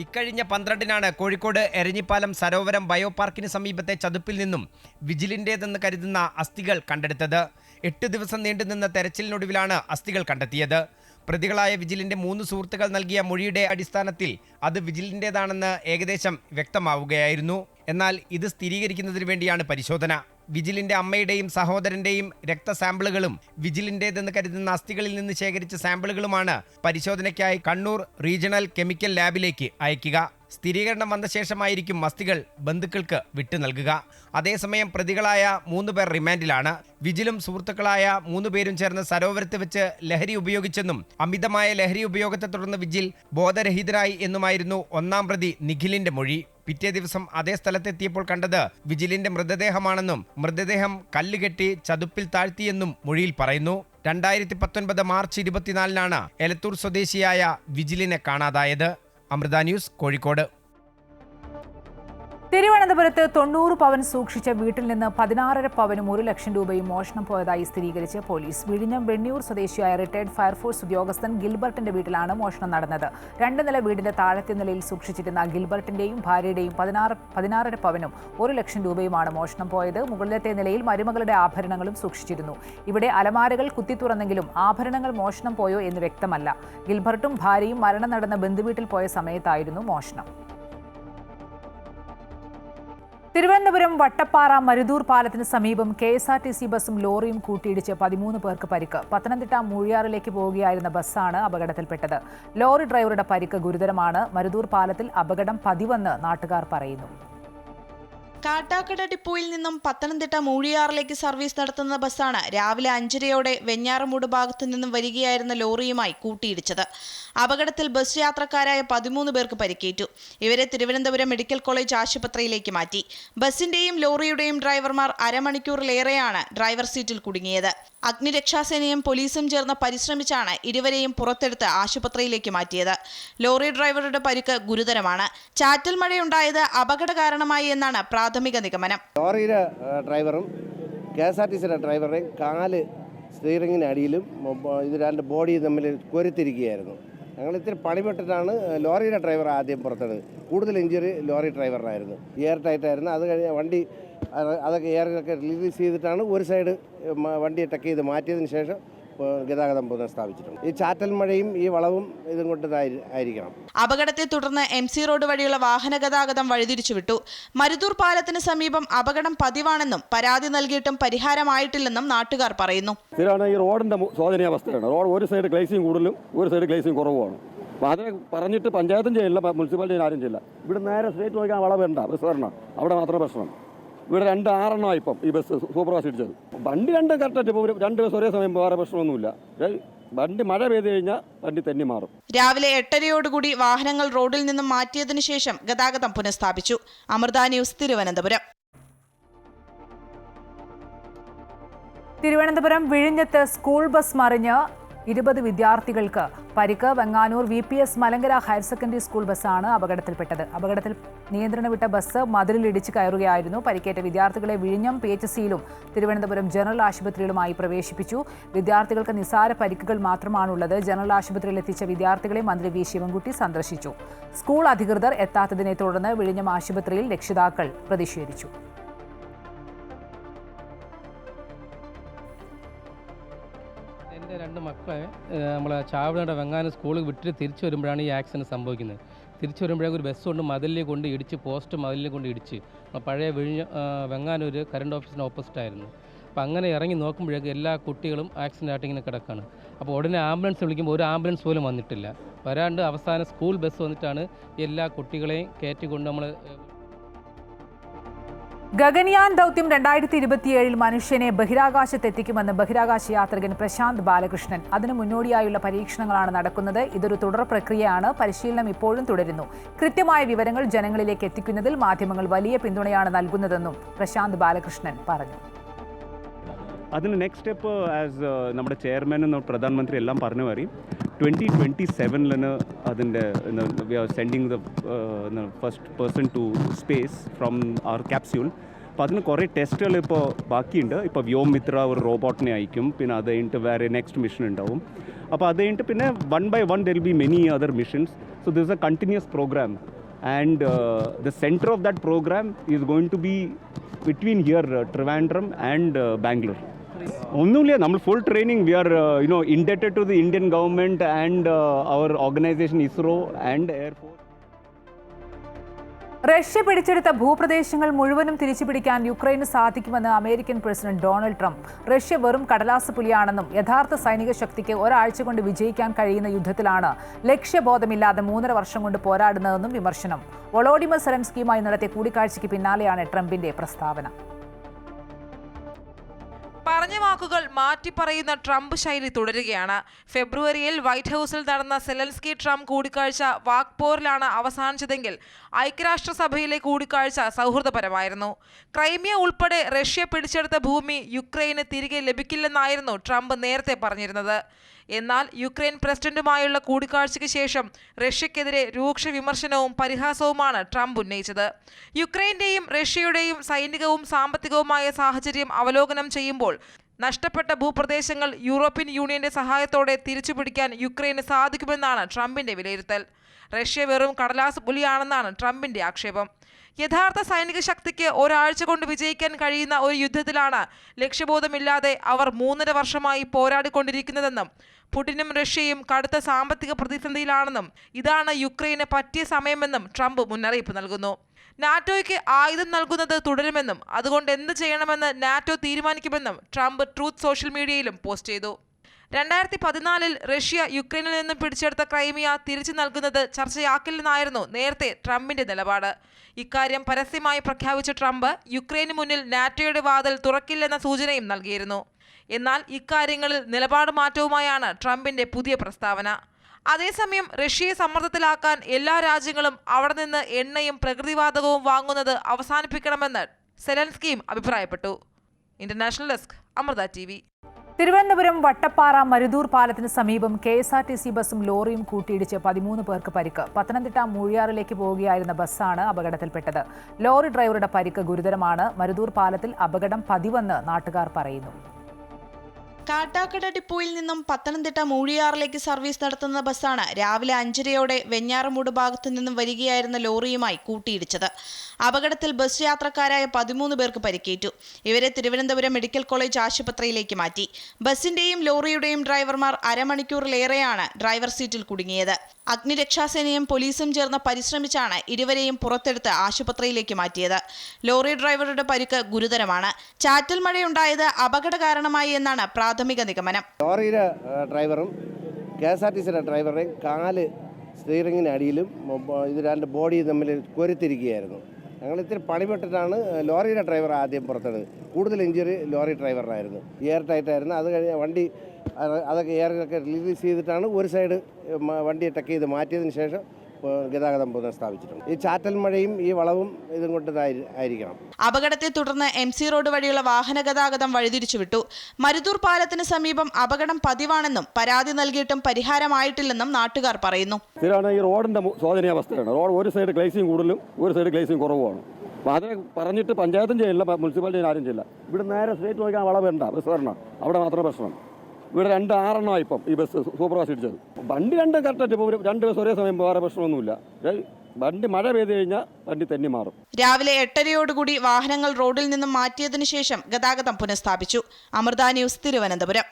ഇക്കഴിഞ്ഞ 12-നാണ് കോഴിക്കോട് എരഞ്ഞിപ്പാലം സരോവരം ബയോപാർക്കിന് സമീപത്തെ ചതുപ്പിൽ നിന്നും വിജിലിന്റേതെന്ന് കരുതുന്ന അസ്ഥികൾ കണ്ടെടുത്തത്. 8 ദിവസം നീണ്ടുനിന്ന തെരച്ചിലിനൊടുവിലാണ് അസ്ഥികൾ കണ്ടെത്തിയത്. പ്രതികളായ വിജിലിന്റെ 3 സുഹൃത്തുക്കൾ നൽകിയ മൊഴിയുടെ അടിസ്ഥാനത്തിൽ അത് വിജിലിന്റേതാണെന്ന് ഏകദേശം വ്യക്തമാവുകയായിരുന്നു. എന്നാൽ ഇത് സ്ഥിരീകരിക്കുന്നതിന് വേണ്ടിയാണ് പരിശോധന. വിജിലിന്റെ അമ്മയുടെയും സഹോദരന്റെയും രക്തസാമ്പിളുകളും വിജിലിന്റേതെന്ന് കരുതുന്ന അസ്ഥികളിൽ നിന്ന് ശേഖരിച്ച സാമ്പിളുകളുമാണ് പരിശോധനയ്ക്കായി കണ്ണൂർ റീജിയണൽ കെമിക്കൽ ലാബിലേക്ക് അയക്കുക. സ്ഥിരീകരണം വന്ന ശേഷമായിരിക്കും അസ്ഥികൾ ബന്ധുക്കൾക്ക് വിട്ടു നൽകുക. അതേസമയം പ്രതികളായ 3 പേർ റിമാൻഡിലാണ്. വിജിലും സുഹൃത്തുക്കളായ 3 പേരും ചേർന്ന് സരോവരത്ത് വെച്ച് ലഹരി ഉപയോഗിച്ചെന്നും അമിതമായ ലഹരി ഉപയോഗത്തെ തുടർന്ന് വിജിൽ ബോധരഹിതരായി എന്നുമായിരുന്നു 1-ാം പ്രതി നിഖിലിന്റെ മൊഴി. പിറ്റേ ദിവസം അതേ സ്ഥലത്തെത്തിയപ്പോൾ കണ്ടത് വിജിലിന്റെ മൃതദേഹമാണെന്നും മൃതദേഹം കല്ലുകെട്ടി ചതുപ്പിൽ താഴ്ത്തിയെന്നും മൊഴിയിൽ പറയുന്നു. 2019 മാർച്ച് 24-നാണ് എലത്തൂർ സ്വദേശിയായ വിജിലിനെ കാണാതായത്. അമൃത ന്യൂസ്, കോഴിക്കോട്. തിരുവനന്തപുരത്ത് 90 പവൻ സൂക്ഷിച്ച വീട്ടിൽ നിന്ന് 16.5 പവനും 1 ലക്ഷം രൂപയും മോഷണം പോയതായി സ്ഥിരീകരിച്ച് പോലീസ്. വിഴിഞ്ഞം വെണ്ണിയൂർ സ്വദേശിയായ റിട്ടയർഡ് ഫയർഫോഴ്സ് ഉദ്യോഗസ്ഥൻ ഗിൽബർട്ടിന്റെ വീട്ടിലാണ് മോഷണം നടന്നത്. 2 നില വീടിന്റെ താഴത്തെ നിലയിൽ സൂക്ഷിച്ചിരുന്ന ഗിൽബർട്ടിന്റെയും ഭാര്യയുടെയും 16.5 പവനും 1 ലക്ഷം രൂപയുമാണ് മോഷണം പോയത്. മുകളിലത്തെ നിലയിൽ മരുമകളുടെ ആഭരണങ്ങളും സൂക്ഷിച്ചിരുന്നു. ഇവിടെ അലമാരകൾ കുത്തി തുറന്നെങ്കിലും ആഭരണങ്ങൾ മോഷണം പോയോ എന്ന് വ്യക്തമല്ല. ഗിൽബർട്ടും ഭാര്യയും മരണം നടന്ന ബന്ധുവീട്ടിൽ പോയ സമയത്തായിരുന്നു മോഷണം. തിരുവനന്തപുരം വട്ടപ്പാറ മരുതൂർ പാലത്തിന് സമീപം KSRTC ബസും ലോറിയും കൂട്ടിയിടിച്ച് 13 പേർക്ക് പരിക്ക്. പത്തനംതിട്ട മൂഴിയാറിലേക്ക് പോവുകയായിരുന്ന ബസ്സാണ് അപകടത്തിൽപ്പെട്ടത്. ലോറി ഡ്രൈവറുടെ പരിക്ക് ഗുരുതരമാണ്. മരുതൂർ പാലത്തിൽ അപകടം പതിവെന്ന് നാട്ടുകാർ പറയുന്നു. കാട്ടാക്കട ഡിപ്പോയിൽ നിന്നും പത്തനംതിട്ട മൂഴിയാറിലേക്ക് സർവീസ് നടത്തുന്ന ബസ്സാണ് രാവിലെ 5:30 വെഞ്ഞാറമൂട് ഭാഗത്തു നിന്നും വരികയായിരുന്ന ലോറിയുമായി കൂട്ടിയിടിച്ചത്. അപകടത്തിൽ ബസ് യാത്രക്കാരായ 13 പേർക്ക് പരിക്കേറ്റു. ഇവരെ തിരുവനന്തപുരം മെഡിക്കൽ കോളേജ് ആശുപത്രിയിലേക്ക് മാറ്റി. ബസിന്റെയും ലോറിയുടെയും ഡ്രൈവർമാർ അരമണിക്കൂറിലേറെയാണ് ഡ്രൈവർ സീറ്റിൽ കുടുങ്ങിയത്. അഗ്നിരക്ഷാസേനയും പോലീസും ചേർന്ന് പരിശ്രമിച്ചാണ് ഇരുവരെയും പുറത്തെടുത്ത് ആശുപത്രിയിലേക്ക് മാറ്റിയത്. ലോറി ഡ്രൈവറുടെ പരിക്ക് ഗുരുതരമാണ്. ചാറ്റൽ മഴയുണ്ടായത് അപകട കാരണമായി എന്നാണ് പ്രാഥമിക നിഗമനം. ലോറിയുടെ ഡ്രൈവറും KSRTCയുടെ ഡ്രൈവറുടെയും കാല് സ്റ്റിയറിങ്ങിന് അടിയിലും ഇത് 2 ബോഡി തമ്മിൽ കൊരുത്തിരിക്കുകയായിരുന്നു. ഞങ്ങൾ ഇത്തിരി പണിപ്പെട്ടിട്ടാണ് ലോറിയുടെ ഡ്രൈവർ ആദ്യം പുറത്തെടുത്തത്. കൂടുതൽ ഇഞ്ചുറി ലോറി ഡ്രൈവറിനായിരുന്നു. എയർ ടൈറ്റായിരുന്നു. അത് കഴിഞ്ഞ് വണ്ടി അതൊക്കെ എയറൊക്കെ റിലീസ് ചെയ്തിട്ടാണ് ഒരു സൈഡ് വണ്ടിയെ ടക്ക് ചെയ്ത് മാറ്റിയതിന് ശേഷം ഗതാഗതം പുനഃസ്ഥാപിച്ചിട്ടുണ്ട്. ഈ ചാറ്റൽ മഴയും ഈ വളവും ഇതും കൊണ്ടതായിരിക്കണം. അപകടത്തെ തുടർന്ന് MC റോഡ് വഴിയുള്ള വാഹന ഗതാഗതം വഴിതിരിച്ചുവിട്ടു. മരുതൂർ പാലത്തിന് സമീപം അപകടം പതിവാണെന്നും പരാതി നൽകിയിട്ടും പരിഹാരമായിട്ടില്ലെന്നും നാട്ടുകാർ പറയുന്നു. ഈ റോഡിന്റെ ശോചനീയാവസ്ഥയാണ്. റോഡ് ഒരു സൈഡ് ഗ്ലേസിംഗ് കൂടുതലും ഒരു സൈഡ് ഗ്ലേസിംഗ് കുറവുമാണ്. അപ്പോൾ അത് പറഞ്ഞിട്ട് പഞ്ചായത്തും ചെയ്യില്ല, മുനിസിപ്പാലിറ്റി ആരും ചെയ്യില്ല. ഇവിടെ നേരെ സ്ട്രേറ്റ് നോക്കാൻ വളവേണ്ട ബസ് വരണം, അവിടെ മാത്രം പ്രശ്നം. ഇവിടെ 2 6 ഇപ്പം ഈ ബസ് സൂപ്പർ ഫാസ്റ്റ് ഇടിച്ചത്. വണ്ടി 2 കറക്റ്റായിട്ട് ഇപ്പോൾ 2 ബസ് ഒരേ സമയം വേറെ പ്രശ്നമൊന്നുമില്ല. വണ്ടി മഴ പെയ്ത് കഴിഞ്ഞാൽ വണ്ടി തെന്നി മാറും. രാവിലെ 8:30യോടുകൂടി വാഹനങ്ങൾ റോഡിൽ നിന്നും മാറ്റിയതിനു ശേഷം ഗതാഗതം പുനഃസ്ഥാപിച്ചു. അമൃത ന്യൂസ്, തിരുവനന്തപുരം. തിരുവനന്തപുരം വിഴിഞ്ഞത്ത് സ്കൂൾ ബസ് മറിഞ്ഞ് 20 വിദ്യാർത്ഥികൾക്ക് പരിക്ക്. Venganoor VPS Malankara higher secondary school ബസ്സാണ് അപകടത്തിൽപ്പെട്ടത്. അപകടത്തിൽ നിയന്ത്രണം വിട്ട ബസ് മതിലിടിച്ച് കയറുകയായിരുന്നു. പരിക്കേറ്റ വിദ്യാർത്ഥികളെ വിഴിഞ്ഞം PHCയിലും തിരുവനന്തപുരം ജനറൽ ആശുപത്രിയിലുമായി പ്രവേശിപ്പിച്ചു. വിദ്യാർത്ഥികൾക്ക് നിസ്സാര പരിക്കുകൾ മാത്രമാണുള്ളത്. ജനറൽ ആശുപത്രിയിൽ എത്തിച്ച വിദ്യാർത്ഥികളെ മന്ത്രി V ശിവൻകുട്ടി സന്ദർശിച്ചു. സ്കൂൾ അധികൃതർ എത്താത്തതിനെ തുടർന്ന് വിഴിഞ്ഞം ആശുപത്രിയിൽ രക്ഷിതാക്കൾ പ്രതിഷേധിച്ചു. എൻ്റെ 2 മക്കളെ നമ്മളെ ചാവടയുടെ വെങ്ങാനൂർ സ്കൂളിൽ വിട്ടിട്ട് തിരിച്ചു വരുമ്പോഴാണ് ഈ ആക്സിഡൻറ്റ് സംഭവിക്കുന്നത്. തിരിച്ചു വരുമ്പോഴേക്കും ഒരു ബസ് കൊണ്ട് മതിലിൽ കൊണ്ട് ഇടിച്ച്, പോസ്റ്റ് മതിലിൽ കൊണ്ട് ഇടിച്ച്. പഴയ വെങ്ങാനൂർ കറണ്ട് ഓഫീസിന് ഓപ്പോസിറ്റായിരുന്നു. അപ്പോൾ അങ്ങനെ ഇറങ്ങി നോക്കുമ്പോഴേക്കും എല്ലാ കുട്ടികളും ആക്സിഡൻ്റ് ആയിട്ട് ഇങ്ങനെ കിടക്കുകയാണ്. അപ്പോൾ ഉടനെ ആംബുലൻസ് വിളിക്കുമ്പോൾ ഒരു ആംബുലൻസ് പോലും വന്നിട്ടില്ല. വരാണ്ട് അവസാനം സ്കൂൾ ബസ് വന്നിട്ടാണ് എല്ലാ കുട്ടികളെയും കയറ്റിക്കൊണ്ട് നമ്മൾ. ഗഗൻയാൻ ദൗത്യം 2027 മനുഷ്യനെ ബഹിരാകാശത്തെത്തിക്കുമെന്ന് ബഹിരാകാശ യാത്രികൻ പ്രശാന്ത് ബാലകൃഷ്ണൻ. അതിനു മുന്നോടിയായുള്ള പരീക്ഷണങ്ങളാണ് നടക്കുന്നത്. ഇതൊരു തുടർ പ്രക്രിയയാണ്. പരിശീലനം ഇപ്പോഴും തുടരുന്നു. കൃത്യമായ വിവരങ്ങൾ ജനങ്ങളിലേക്ക് എത്തിക്കുന്നതിൽ മാധ്യമങ്ങൾ വലിയ പിന്തുണയാണ് നൽകുന്നതെന്നും പ്രശാന്ത് ബാലകൃഷ്ണൻ പറഞ്ഞു. അതിന് നെക്സ്റ്റ് സ്റ്റെപ്പ് ആസ് നമ്മുടെ ചെയർമാനും പ്രധാനമന്ത്രി എല്ലാം പറഞ്ഞു പറയും 2027 അതിൻ്റെ we are sending the first person to space from our capsule. അപ്പോൾ അതിന് കുറേ ടെസ്റ്റുകൾ ഇപ്പോൾ ബാക്കിയുണ്ട്. ഇപ്പോൾ വ്യോമിത്ര ഒരു റോബോട്ടിനെ അയക്കും, പിന്നെ അത് കഴിഞ്ഞിട്ട് വേറെ നെക്സ്റ്റ് മിഷൻ ഉണ്ടാവും. അപ്പോൾ അത് കഴിഞ്ഞിട്ട് പിന്നെ 1 by 1 there will be many other missions. So this is a continuous program, and the center of that program is going to be between here Trivandrum and Bangalore. ഒന്നുമില്ല, നമ്മൾ full training we are indebted to the Indian government and our organization ISRO and Air Force. Russia പിടിച്ചെടുത്ത ഭൂപ്രദേശങ്ങൾ മുഴുവനും തിരിച്ചുപിടിക്കാൻ യുക്രൈന് സാധിക്കുമെന്ന് American president Donald Trump. Russia വെറും കടലാസ് പുലിയാണെന്നും യഥാർത്ഥ സൈനിക ശക്തിക്ക് ഒരാഴ്ച കൊണ്ട് വിജയിക്കാൻ കഴിയുന്ന യുദ്ധത്തിലാണ് ലക്ഷ്യബോധമില്ലാതെ 3.5 വർഷം കൊണ്ട് പോരാടുന്നതെന്നും വിമർശനം. വൊളോഡിമർ സെലൻസ്കിയുമായി നടത്തിയ കൂടിക്കാഴ്ചയ്ക്ക് പിന്നാലെയാണ് ട്രംപിന്റെ പ്രസ്താവന. പറഞ്ഞ വാക്കുകൾ മാറ്റി പറയുന്ന ട്രംപ് ശൈലി തുടരുകയാണ്. ഫെബ്രുവരിയിൽ വൈറ്റ് ഹൗസിൽ നടന്ന സെലൻസ്കി ട്രംപ് കൂടിക്കാഴ്ച വാക്പോരിലാണ് അവസാനിച്ചതെങ്കിൽ ഐക്യരാഷ്ട്രസഭയിലെ കൂടിക്കാഴ്ച സൗഹൃദപരമായിരുന്നു. ക്രൈമിയ ഉൾപ്പെടെ റഷ്യ പിടിച്ചെടുത്ത ഭൂമി യുക്രൈന് തിരികെ ലഭിക്കില്ലെന്നായിരുന്നു ട്രംപ് നേരത്തെ പറഞ്ഞിരുന്നത്. എന്നാൽ യുക്രൈൻ പ്രസിഡന്റുമായുള്ള കൂടിക്കാഴ്ചയ്ക്ക് ശേഷം റഷ്യക്കെതിരെ രൂക്ഷ വിമർശനവും പരിഹാസവുമാണ് ട്രംപ് ഉന്നയിച്ചത്. യുക്രൈന്റെയും റഷ്യയുടെയും സൈനികവും സാമ്പത്തികവുമായ സാഹചര്യം അവലോകനം ചെയ്യുമ്പോൾ നഷ്ടപ്പെട്ട ഭൂപ്രദേശങ്ങൾ യൂറോപ്യൻ യൂണിയന്റെ സഹായത്തോടെ തിരിച്ചുപിടിക്കാൻ യുക്രൈന് സാധിക്കുമെന്നാണ് ട്രംപിന്റെ വിലയിരുത്തൽ. റഷ്യ വെറും കടലാസ് പുലിയാണെന്നാണ് ട്രംപിന്റെ ആക്ഷേപം. യഥാർത്ഥ സൈനിക ശക്തിക്ക് ഒരാഴ്ച കൊണ്ട് വിജയിക്കാൻ കഴിയുന്ന ഒരു യുദ്ധത്തിലാണ് ലക്ഷ്യബോധമില്ലാതെ അവർ 3.5 വർഷമായി പോരാടിക്കൊണ്ടിരിക്കുന്നതെന്നും പുടിനും റഷ്യയും കടുത്ത സാമ്പത്തിക പ്രതിസന്ധിയിലാണെന്നും ഇതാണ് യുക്രൈന് പറ്റിയ സമയമെന്നും ട്രംപ് മുന്നറിയിപ്പ് നൽകുന്നു. നാറ്റോയ്ക്ക് ആയുധം നൽകുന്നത് തുടരുമെന്നും അതുകൊണ്ട് എന്ത് ചെയ്യണമെന്ന് നാറ്റോ തീരുമാനിക്കുമെന്നും ട്രംപ് ട്രൂത്ത് സോഷ്യൽ മീഡിയയിലും പോസ്റ്റ് ചെയ്തു. 2014 റഷ്യ യുക്രൈനിൽ നിന്നും പിടിച്ചെടുത്ത ക്രൈമിയ തിരിച്ചു നൽകുന്നത് ചർച്ചയാക്കില്ലെന്നായിരുന്നു നേരത്തെ ട്രംപിന്റെ നിലപാട്. ഇക്കാര്യം പരസ്യമായി പ്രഖ്യാപിച്ച ട്രംപ് യുക്രൈന് മുന്നിൽ നാറ്റോയുടെ വാതിൽ തുറക്കില്ലെന്ന സൂചനയും നൽകിയിരുന്നു. എന്നാൽ ഇക്കാര്യങ്ങളിൽ നിലപാട് മാറ്റവുമായാണ് ട്രംപിന്റെ പുതിയ പ്രസ്താവന. അതേസമയം റഷ്യയെ സമ്മർദ്ദത്തിലാക്കാൻ എല്ലാ രാജ്യങ്ങളും അവിടെ നിന്ന് എണ്ണയും പ്രകൃതിവാതകവും വാങ്ങുന്നത് അവസാനിപ്പിക്കണമെന്ന് സെലൻസ്കിയും അഭിപ്രായപ്പെട്ടു. International desk, Amrita TV. Thiruvananthapuram Vattappara Maruthoor പാലത്തിന് സമീപം KSRTC ബസും ലോറിയും കൂട്ടിയിടിച്ച് 13 പേർക്ക് പരിക്ക്. പത്തനംതിട്ട മൂഴിയാറിലേക്ക് പോവുകയായിരുന്ന ബസ്സാണ് അപകടത്തിൽപ്പെട്ടത്. ലോറി ഡ്രൈവറുടെ പരിക്ക് ഗുരുതരമാണ്. മരുതൂർ പാലത്തിൽ അപകടം പതിവെന്ന് നാട്ടുകാർ പറയുന്നു. കാട്ടാക്കട ഡിപ്പോയിൽ നിന്നും പത്തനംതിട്ട മൂഴിയാറിലേക്ക് സർവീസ് നടത്തുന്ന ബസ്സാണ് രാവിലെ 5:30 വെഞ്ഞാറമൂട് ഭാഗത്തു നിന്നും വരികയായിരുന്ന ലോറിയുമായി കൂട്ടിയിടിച്ചത്. അപകടത്തിൽ ബസ് യാത്രക്കാരായ 13 പേർക്ക് പരിക്കേറ്റു. ഇവരെ തിരുവനന്തപുരം മെഡിക്കൽ കോളേജ് ആശുപത്രിയിലേക്ക് മാറ്റി. ബസിന്റെയും ലോറിയുടെയും ഡ്രൈവർമാർ അരമണിക്കൂറിലേറെയാണ് ഡ്രൈവർ സീറ്റിൽ കുടുങ്ങിയത്. അഗ്നിരക്ഷാസേനയും പോലീസും ചേർന്ന് പരിശ്രമിച്ചാണ് ഇരുവരെയും പുറത്തെടുത്ത് ആശുപത്രിയിലേക്ക് മാറ്റിയത്. ലോറി ഡ്രൈവറുടെ പരിക്ക് ഗുരുതരമാണ്. ചാറ്റൽ മഴയുണ്ടായത് അപകട കാരണമായി എന്നാണ് പ്രാഥമിക നിഗമനം. ലോറിയുടെ ഡ്രൈവറും KSRTCയുടെ ഡ്രൈവറുടെയും കാല് സ്റ്റിയറിങ്ങിന് അടിയിലും ഇത് 2 ബോഡി തമ്മിൽ കൊരുത്തിരിക്കുകയായിരുന്നു. ഞങ്ങൾ ഇത്തിരി പണിപ്പെട്ടിട്ടാണ് ലോറിയുടെ ഡ്രൈവർ ആദ്യം പുറത്തെടുത്തത്. കൂടുതൽ ഇഞ്ചുറി ലോറി ഡ്രൈവറിനായിരുന്നു. എയർ ടൈറ്റായിരുന്നു. അത് കഴിഞ്ഞ് വണ്ടി അതൊക്കെ എയറൊക്കെ റിലീസ് ചെയ്തിട്ടാണ് ഒരു സൈഡ് വണ്ടി ടക്ക് ചെയ്ത് മാറ്റിയതിന് ശേഷം ഗതാഗതം പുനഃസ്ഥാപിച്ചിട്ടുണ്ട്. ഈ ചാറ്റൽ മഴയും ഈ വളവും ഇതും കൊണ്ടതായിരിക്കണം. അപകടത്തെ തുടർന്ന് MC റോഡ് വഴിയുള്ള വാഹന ഗതാഗതം വഴിതിരിച്ചുവിട്ടു. മരുതൂർ പാലത്തിന് സമീപം അപകടം പതിവാണെന്നും പരാതി നൽകിയിട്ടും പരിഹാരമായിട്ടില്ലെന്നും നാട്ടുകാർ പറയുന്നു. ഈ റോഡിന്റെ ശോചനീയാവസ്ഥയാണ്. റോഡ് ഒരു സൈഡ് ഗ്ലേസിങ് കൂടുതലും ഒരു സൈഡ് ഗ്ലേസിങ് കുറവുമാണ്. അപ്പോൾ അത് പറഞ്ഞിട്ട് പഞ്ചായത്തും ചെയ്യില്ല, മുനിസിപ്പാലിറ്റി ആരും ചെയ്യില്ല. ഇവിടെ നേരെ സ്ട്രേറ്റ് നോക്കാൻ വളവ് വേണ്ട, ബസ് വരണം, അവിടെ മാത്രമേ പ്രശ്നം. ഇവിടെ 2 6 ഇപ്പം ഈ ബസ് സൂപ്പർ ഫാസ്റ്റ് ഇടിച്ചത്. വണ്ടി 2 കറക്റ്റായിട്ട് ഇപ്പോൾ 2 ബസ് ഒരേ സമയം വേറെ പ്രശ്നമൊന്നുമില്ല. വണ്ടി മഴ പെയ്തു കഴിഞ്ഞാൽ വണ്ടി തെന്നി മാറും. രാവിലെ 8:30 വാഹനങ്ങൾ റോഡിൽ നിന്നും മാറ്റിയതിനു ശേഷം ഗതാഗതം പുനഃസ്ഥാപിച്ചു. അമൃത ന്യൂസ്, തിരുവനന്തപുരം.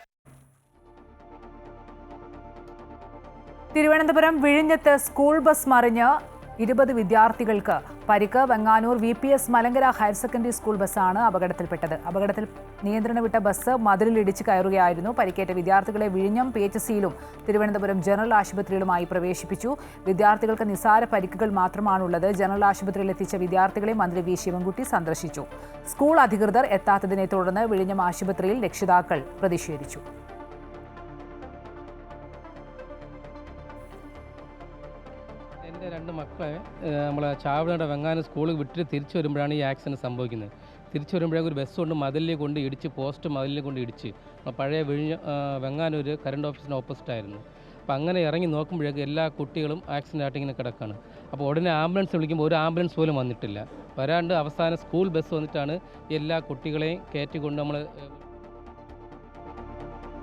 തിരുവനന്തപുരം വിഴിഞ്ഞത്ത് സ്കൂൾ ബസ് മറിഞ്ഞ് 20 വിദ്യാർത്ഥികൾക്ക് പരിക്ക്. Venganoor VPS Malankara higher secondary school ബസ്സാണ് അപകടത്തിൽപ്പെട്ടത്. അപകടത്തിൽ നിയന്ത്രണം വിട്ട ബസ് മതിലിടിച്ച് കയറുകയായിരുന്നു. പരിക്കേറ്റ വിദ്യാർത്ഥികളെ വിഴിഞ്ഞം PHCയിലും തിരുവനന്തപുരം ജനറൽ ആശുപത്രിയിലുമായി പ്രവേശിപ്പിച്ചു. വിദ്യാർത്ഥികൾക്ക് നിസ്സാര പരിക്കുകൾ മാത്രമാണുള്ളത്. ജനറൽ ആശുപത്രിയിൽ എത്തിച്ച വിദ്യാർത്ഥികളെ മന്ത്രി V ശിവൻകുട്ടി സന്ദർശിച്ചു. സ്കൂൾ അധികൃതർ എത്താത്തതിനെ തുടർന്ന് വിഴിഞ്ഞം ആശുപത്രിയിൽ രക്ഷിതാക്കൾ പ്രതിഷേധിച്ചു. എൻ്റെ 2 മക്കളെ നമ്മളെ ചാവടിയുടെ വെങ്ങാനം സ്കൂളിൽ വിട്ടിട്ട് തിരിച്ചു വരുമ്പോഴാണ് ഈ ആക്സിഡൻറ്റ് സംഭവിക്കുന്നത്. തിരിച്ചു വരുമ്പോഴേക്കും ഒരു ബസ് കൊണ്ട് മതിലിൽ കൊണ്ട് ഇടിച്ച് പോസ്റ്റ് മതിലിൽ കൊണ്ട് ഇടിച്ച് പഴയ വെങ്ങാനൂർ കറണ്ട് ഓഫീസിന് ഓപ്പോസിറ്റ് ആയിരുന്നു. അപ്പോൾ അങ്ങനെ ഇറങ്ങി നോക്കുമ്പോഴേക്കും എല്ലാ കുട്ടികളും ആക്സിഡൻ്റ് ആയിട്ട് ഇങ്ങനെ കിടക്കുകയാണ്. അപ്പോൾ ഉടനെ ആംബുലൻസ് വിളിക്കുമ്പോൾ ഒരു ആംബുലൻസ് പോലും വന്നിട്ടില്ല. വരാണ്ട് അവസാനം സ്കൂൾ ബസ് വന്നിട്ടാണ് എല്ലാ കുട്ടികളെയും കയറ്റിക്കൊണ്ട് നമ്മൾ.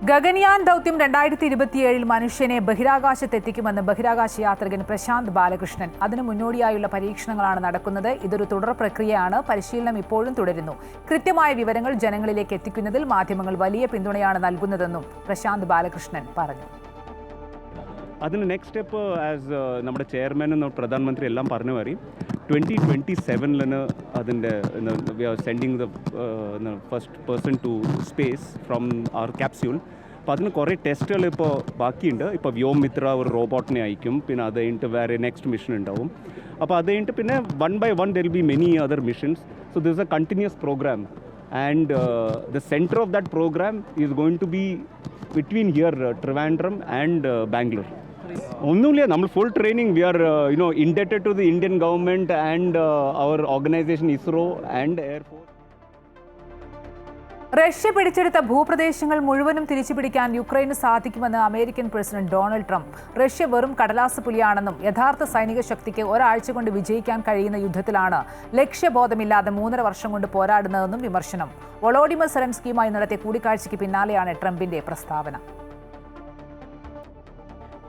ഗഗൻയാൻ ദൗത്യം 2027 മനുഷ്യനെ ബഹിരാകാശത്തെത്തിക്കുമെന്ന് ബഹിരാകാശ യാത്രികൻ പ്രശാന്ത് ബാലകൃഷ്ണൻ. അതിനു മുന്നോടിയായുള്ള പരീക്ഷണങ്ങളാണ് നടക്കുന്നത്. ഇതൊരു തുടർ പ്രക്രിയയാണ്. പരിശീലനം ഇപ്പോഴും തുടരുന്നു. കൃത്യമായ വിവരങ്ങൾ ജനങ്ങളിലേക്ക് എത്തിക്കുന്നതിൽ മാധ്യമങ്ങൾ വലിയ പിന്തുണയാണ് നൽകുന്നതെന്നും പ്രശാന്ത് ബാലകൃഷ്ണൻ പറഞ്ഞു. അതിന് നെക്സ്റ്റ് സ്റ്റെപ്പ് ആസ് നമ്മുടെ ചെയർമാനും പ്രധാനമന്ത്രി എല്ലാം പറഞ്ഞു പറയും 2027 അതിൻ്റെ we are sending the first person to space from our capsule. അപ്പോൾ അതിന് കുറേ ടെസ്റ്റുകൾ ഇപ്പോൾ ബാക്കിയുണ്ട്. ഇപ്പോൾ വ്യോമിത്ര ഒരു റോബോട്ടിനെ അയക്കും, പിന്നെ അത് കഴിഞ്ഞിട്ട് വേറെ നെക്സ്റ്റ് മിഷൻ ഉണ്ടാവും. അപ്പോൾ അത് കഴിഞ്ഞിട്ട് പിന്നെ 1 by 1 there will be many other missions. So this is a continuous program and the center of that program is going to be between here Trivandrum and Bangalore. ഒന്നുമില്ല, നമ്മൾ full training we are indebted to the Indian government and our organisation ISRO and air force. Russia പിടിച്ചെടുത്ത ഭൂപ്രദേശങ്ങൾ മുഴുവനും തിരിച്ചുപിടിക്കാൻ യുക്രൈന് സാധിക്കുമെന്ന് American president Donald Trump. Russia വെറും കടലാസ് പുലിയാണെന്നും യഥാർത്ഥ സൈനിക ശക്തിക്ക് ഒരാഴ്ച കൊണ്ട് വിജയിക്കാൻ കഴിയുന്ന യുദ്ധത്തിലാണ് ലക്ഷ്യബോധമില്ലാതെ 3.5 വർഷം കൊണ്ട് പോരാടുന്നതെന്നും വിമർശനം. വൊളോഡിമർ സെലൻസ്കിയുമായി നടത്തിയ കൂടിക്കാഴ്ചയ്ക്ക് പിന്നാലെയാണ് ട്രംപിന്റെ പ്രസ്താവന.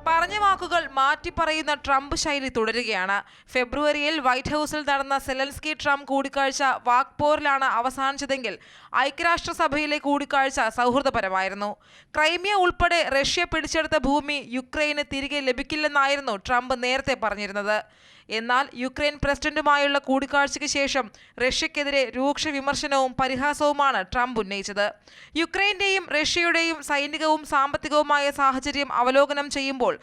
പറഞ്ഞ വാക്കുകൾ മാറ്റിപ്പറയുന്ന ട്രംപ് ശൈലി തുടരുകയാണ്. ഫെബ്രുവരിയിൽ വൈറ്റ് ഹൗസിൽ നടന്ന സെലൻസ്കി ട്രംപ് കൂടിക്കാഴ്ച വാക്പോരിലാണ് അവസാനിച്ചതെങ്കിൽ ഐക്യരാഷ്ട്രസഭയിലെ കൂടിക്കാഴ്ച സൗഹൃദപരമായിരുന്നു. ക്രൈമിയ ഉൾപ്പെടെ റഷ്യ പിടിച്ചെടുത്ത ഭൂമി യുക്രൈന് തിരികെ ലഭിക്കില്ലെന്നായിരുന്നു ട്രംപ് നേരത്തെ പറഞ്ഞിരുന്നത്. എന്നാൽ യുക്രൈൻ പ്രസിഡന്റുമായുള്ള കൂടിക്കാഴ്ചയ്ക്ക് ശേഷം റഷ്യക്കെതിരെ രൂക്ഷ വിമർശനവും പരിഹാസവുമാണ് ട്രംപ് ഉന്നയിച്ചത്. യുക്രൈന്റെയും റഷ്യയുടെയും സൈനികവും സാമ്പത്തികവുമായ സാഹചര്യം അവലോകനം ചെയ്യുമ്പോൾ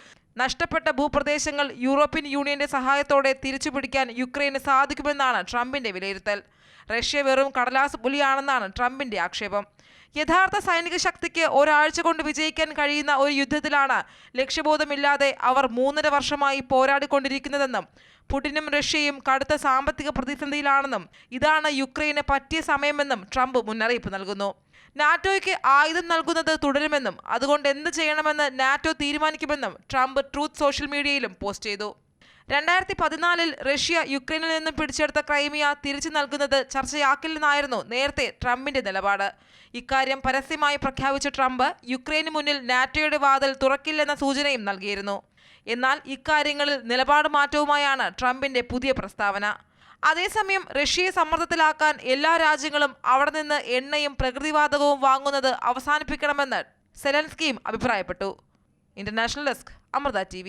നഷ്ടപ്പെട്ട ഭൂപ്രദേശങ്ങൾ യൂറോപ്യൻ യൂണിയന്റെ സഹായത്തോടെ തിരിച്ചുപിടിക്കാൻ യുക്രൈന് സാധിക്കുമെന്നാണ് ട്രംപിന്റെ വിലയിരുത്തൽ. റഷ്യ വെറും കടലാസ് പുലിയാണെന്നാണ് ട്രംപിന്റെ ആക്ഷേപം. യഥാർത്ഥ സൈനിക ശക്തിക്ക് ഒരാഴ്ച കൊണ്ട് വിജയിക്കാൻ കഴിയുന്ന ഒരു യുദ്ധത്തിലാണ് ലക്ഷ്യബോധമില്ലാതെ അവർ 3.5 വർഷമായി പോരാടിക്കൊണ്ടിരിക്കുന്നതെന്നും പുടിനും റഷ്യയും കടുത്ത സാമ്പത്തിക പ്രതിസന്ധിയിലാണെന്നും ഇതാണ് യുക്രൈന് പറ്റിയ സമയമെന്നും ട്രംപ് മുന്നറിയിപ്പ് നൽകുന്നു. നാറ്റോയ്ക്ക് ആയുധം നൽകുന്നത് തുടരുമെന്നും അതുകൊണ്ട് എന്ത് ചെയ്യണമെന്ന് നാറ്റോ തീരുമാനിക്കുമെന്നും ട്രംപ് ട്രൂത്ത് സോഷ്യൽ മീഡിയയിലും പോസ്റ്റ് ചെയ്തു. 2014 റഷ്യ യുക്രൈനിൽ നിന്നും പിടിച്ചെടുത്ത ക്രൈമിയ തിരിച്ചു നൽകുന്നത് ചർച്ചയാക്കില്ലെന്നായിരുന്നു നേരത്തെ ട്രംപിന്റെ നിലപാട്. ഇക്കാര്യം പരസ്യമായി പ്രഖ്യാപിച്ച ട്രംപ് യുക്രൈന് മുന്നിൽ നാറ്റോയുടെ വാതിൽ തുറക്കില്ലെന്ന സൂചനയും നൽകിയിരുന്നു. എന്നാൽ ഇക്കാര്യങ്ങളിൽ നിലപാട് മാറ്റവുമായാണ് ട്രംപിന്റെ പുതിയ പ്രസ്താവന. അതേസമയം റഷ്യയെ സമ്മർദ്ദത്തിലാക്കാൻ എല്ലാ രാജ്യങ്ങളും അവിടെ നിന്ന് എണ്ണയും പ്രകൃതിവാതകവും വാങ്ങുന്നത് അവസാനിപ്പിക്കണമെന്ന് സെലൻസ്കിയും അഭിപ്രായപ്പെട്ടു. International desk, Amrita TV.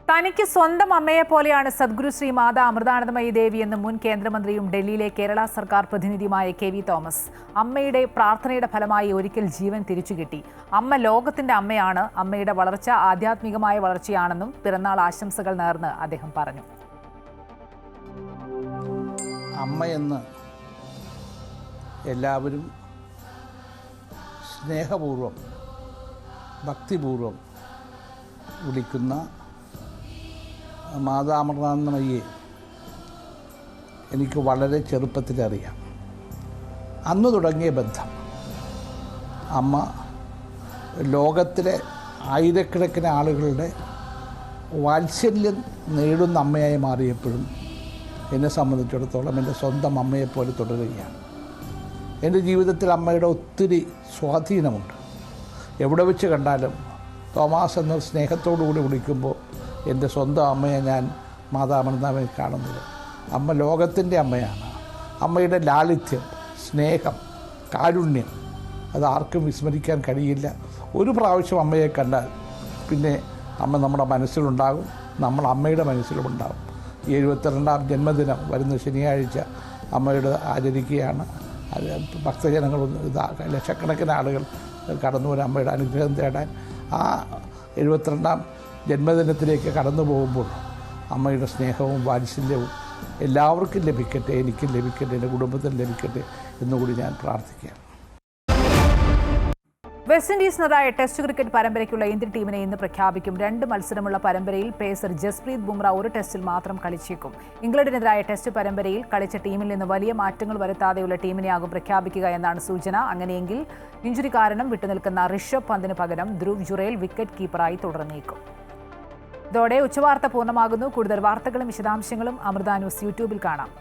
തനിക്ക് സ്വന്തം അമ്മയെ പോലെയാണ് സദ്ഗുരു ശ്രീ മാതാ അമൃതാനന്ദമയി ദേവി എന്ന് മുൻ കേന്ദ്രമന്ത്രിയും ഡൽഹിയിലെ കേരള സർക്കാർ പ്രതിനിധിയുമായ KV തോമസ്. അമ്മയുടെ പ്രാർത്ഥനയുടെ ഫലമായി ഒരിക്കൽ ജീവൻ തിരിച്ചുകിട്ടി. അമ്മ ലോകത്തിന്റെ അമ്മയാണ്. അമ്മയുടെ വളർച്ച ആധ്യാത്മികമായ വളർച്ചയാണെന്നും പിറന്നാൾ ആശംസകൾ നേർന്ന് അദ്ദേഹം പറഞ്ഞു. അമ്മയെന്ന് എല്ലാവരും സ്നേഹപൂർവം ഭക്തിപൂർവം വിളിക്കുന്ന മാതാ അമൃതാനന്ദമയ്യെ എനിക്ക് വളരെ ചെറുപ്പത്തിലറിയാം. അന്ന് തുടങ്ങിയ ബന്ധം. അമ്മ ലോകത്തിലെ ആയിരക്കണക്കിന് ആളുകളുടെ വാത്സല്യം നേടുന്ന അമ്മയായി മാറിയപ്പോഴും എന്നെ സംബന്ധിച്ചിടത്തോളം എൻ്റെ സ്വന്തം അമ്മയെപ്പോലെ തുടരുകയാണ്. എൻ്റെ ജീവിതത്തിൽ അമ്മയുടെ ഒത്തിരി സ്വാധീനമുണ്ട്. എവിടെ വെച്ച് കണ്ടാലും തോമാസ് എന്ന സ്നേഹത്തോടുകൂടി വിളിക്കുമ്പോൾ എൻ്റെ സ്വന്തം അമ്മയെ ഞാൻ മാതാ അമൃതാനന്ദമയെ കാണുന്നത്. അമ്മ ലോകത്തിൻ്റെ അമ്മയാണ്. അമ്മയുടെ ലാളിത്യം, സ്നേഹം, കാരുണ്യം അത് ആർക്കും വിസ്മരിക്കാൻ കഴിയില്ല. ഒരു പ്രാവശ്യം അമ്മയെ കണ്ടാൽ പിന്നെ അമ്മ നമ്മുടെ മനസ്സിലുണ്ടാകും, നമ്മൾ അമ്മയുടെ മനസ്സിലുമുണ്ടാകും. ഈ 72ാം ജന്മദിനം വരുന്ന ശനിയാഴ്ച അമ്മയുടെ ആചരിക്കുകയാണ്. അത് ഭക്തജനങ്ങളൊന്നും ലക്ഷക്കണക്കിന് ആളുകൾ കടന്നു വരും അമ്മയുടെ അനുഗ്രഹം തേടാൻ. ആ 72ാം ജന്മദിനത്തിലേക്ക് കടന്നു പോകുമ്പോൾ അമ്മയുടെ സ്നേഹവും വാത്സല്യവും എല്ലാവർക്കും ലഭിക്കട്ടെ, എനിക്കും ലഭിക്കട്ടെ, എൻ്റെ കുടുംബത്തിന് ലഭിക്കട്ടെ എന്നുകൂടി ഞാൻ പ്രാർത്ഥിക്കാം. വെസ്റ്റ് ഇൻഡീസിനെതിരായ ടെസ്റ്റ് ക്രിക്കറ്റ് പരമ്പരയ്ക്കുള്ള ഇന്ത്യൻ ടീമിനെ ഇന്ന് പ്രഖ്യാപിക്കും. 2 മത്സരമുള്ള പരമ്പരയിൽ പേസർ ജസ്പ്രീത് ബുംറ ഒരു ടെസ്റ്റിൽ മാത്രം കളിച്ചേക്കും. ഇംഗ്ലണ്ടിനെതിരായ ടെസ്റ്റ് പരമ്പരയിൽ കളിച്ച ടീമിൽ നിന്ന് വലിയ മാറ്റങ്ങൾ വരുത്താതെയുള്ള ടീമിനെയാകും പ്രഖ്യാപിക്കുക എന്നാണ് സൂചന. അങ്ങനെയെങ്കിൽ ഇഞ്ചുറി കാരണം വിട്ടുനിൽക്കുന്ന ഋഷഭ് പന്തിന് പകരം ധ്രുവ് ജുറേൽ വിക്കറ്റ് കീപ്പറായി തുടർന്നേക്കും. ഇതോടെ ഉച്ചവാർത്ത പൂർണ്ണമാകുന്നു. കൂടുതൽ വാർത്തകളും വിശദാംശങ്ങളും അമൃത ന്യൂസ് യൂട്യൂബിൽ കാണാം.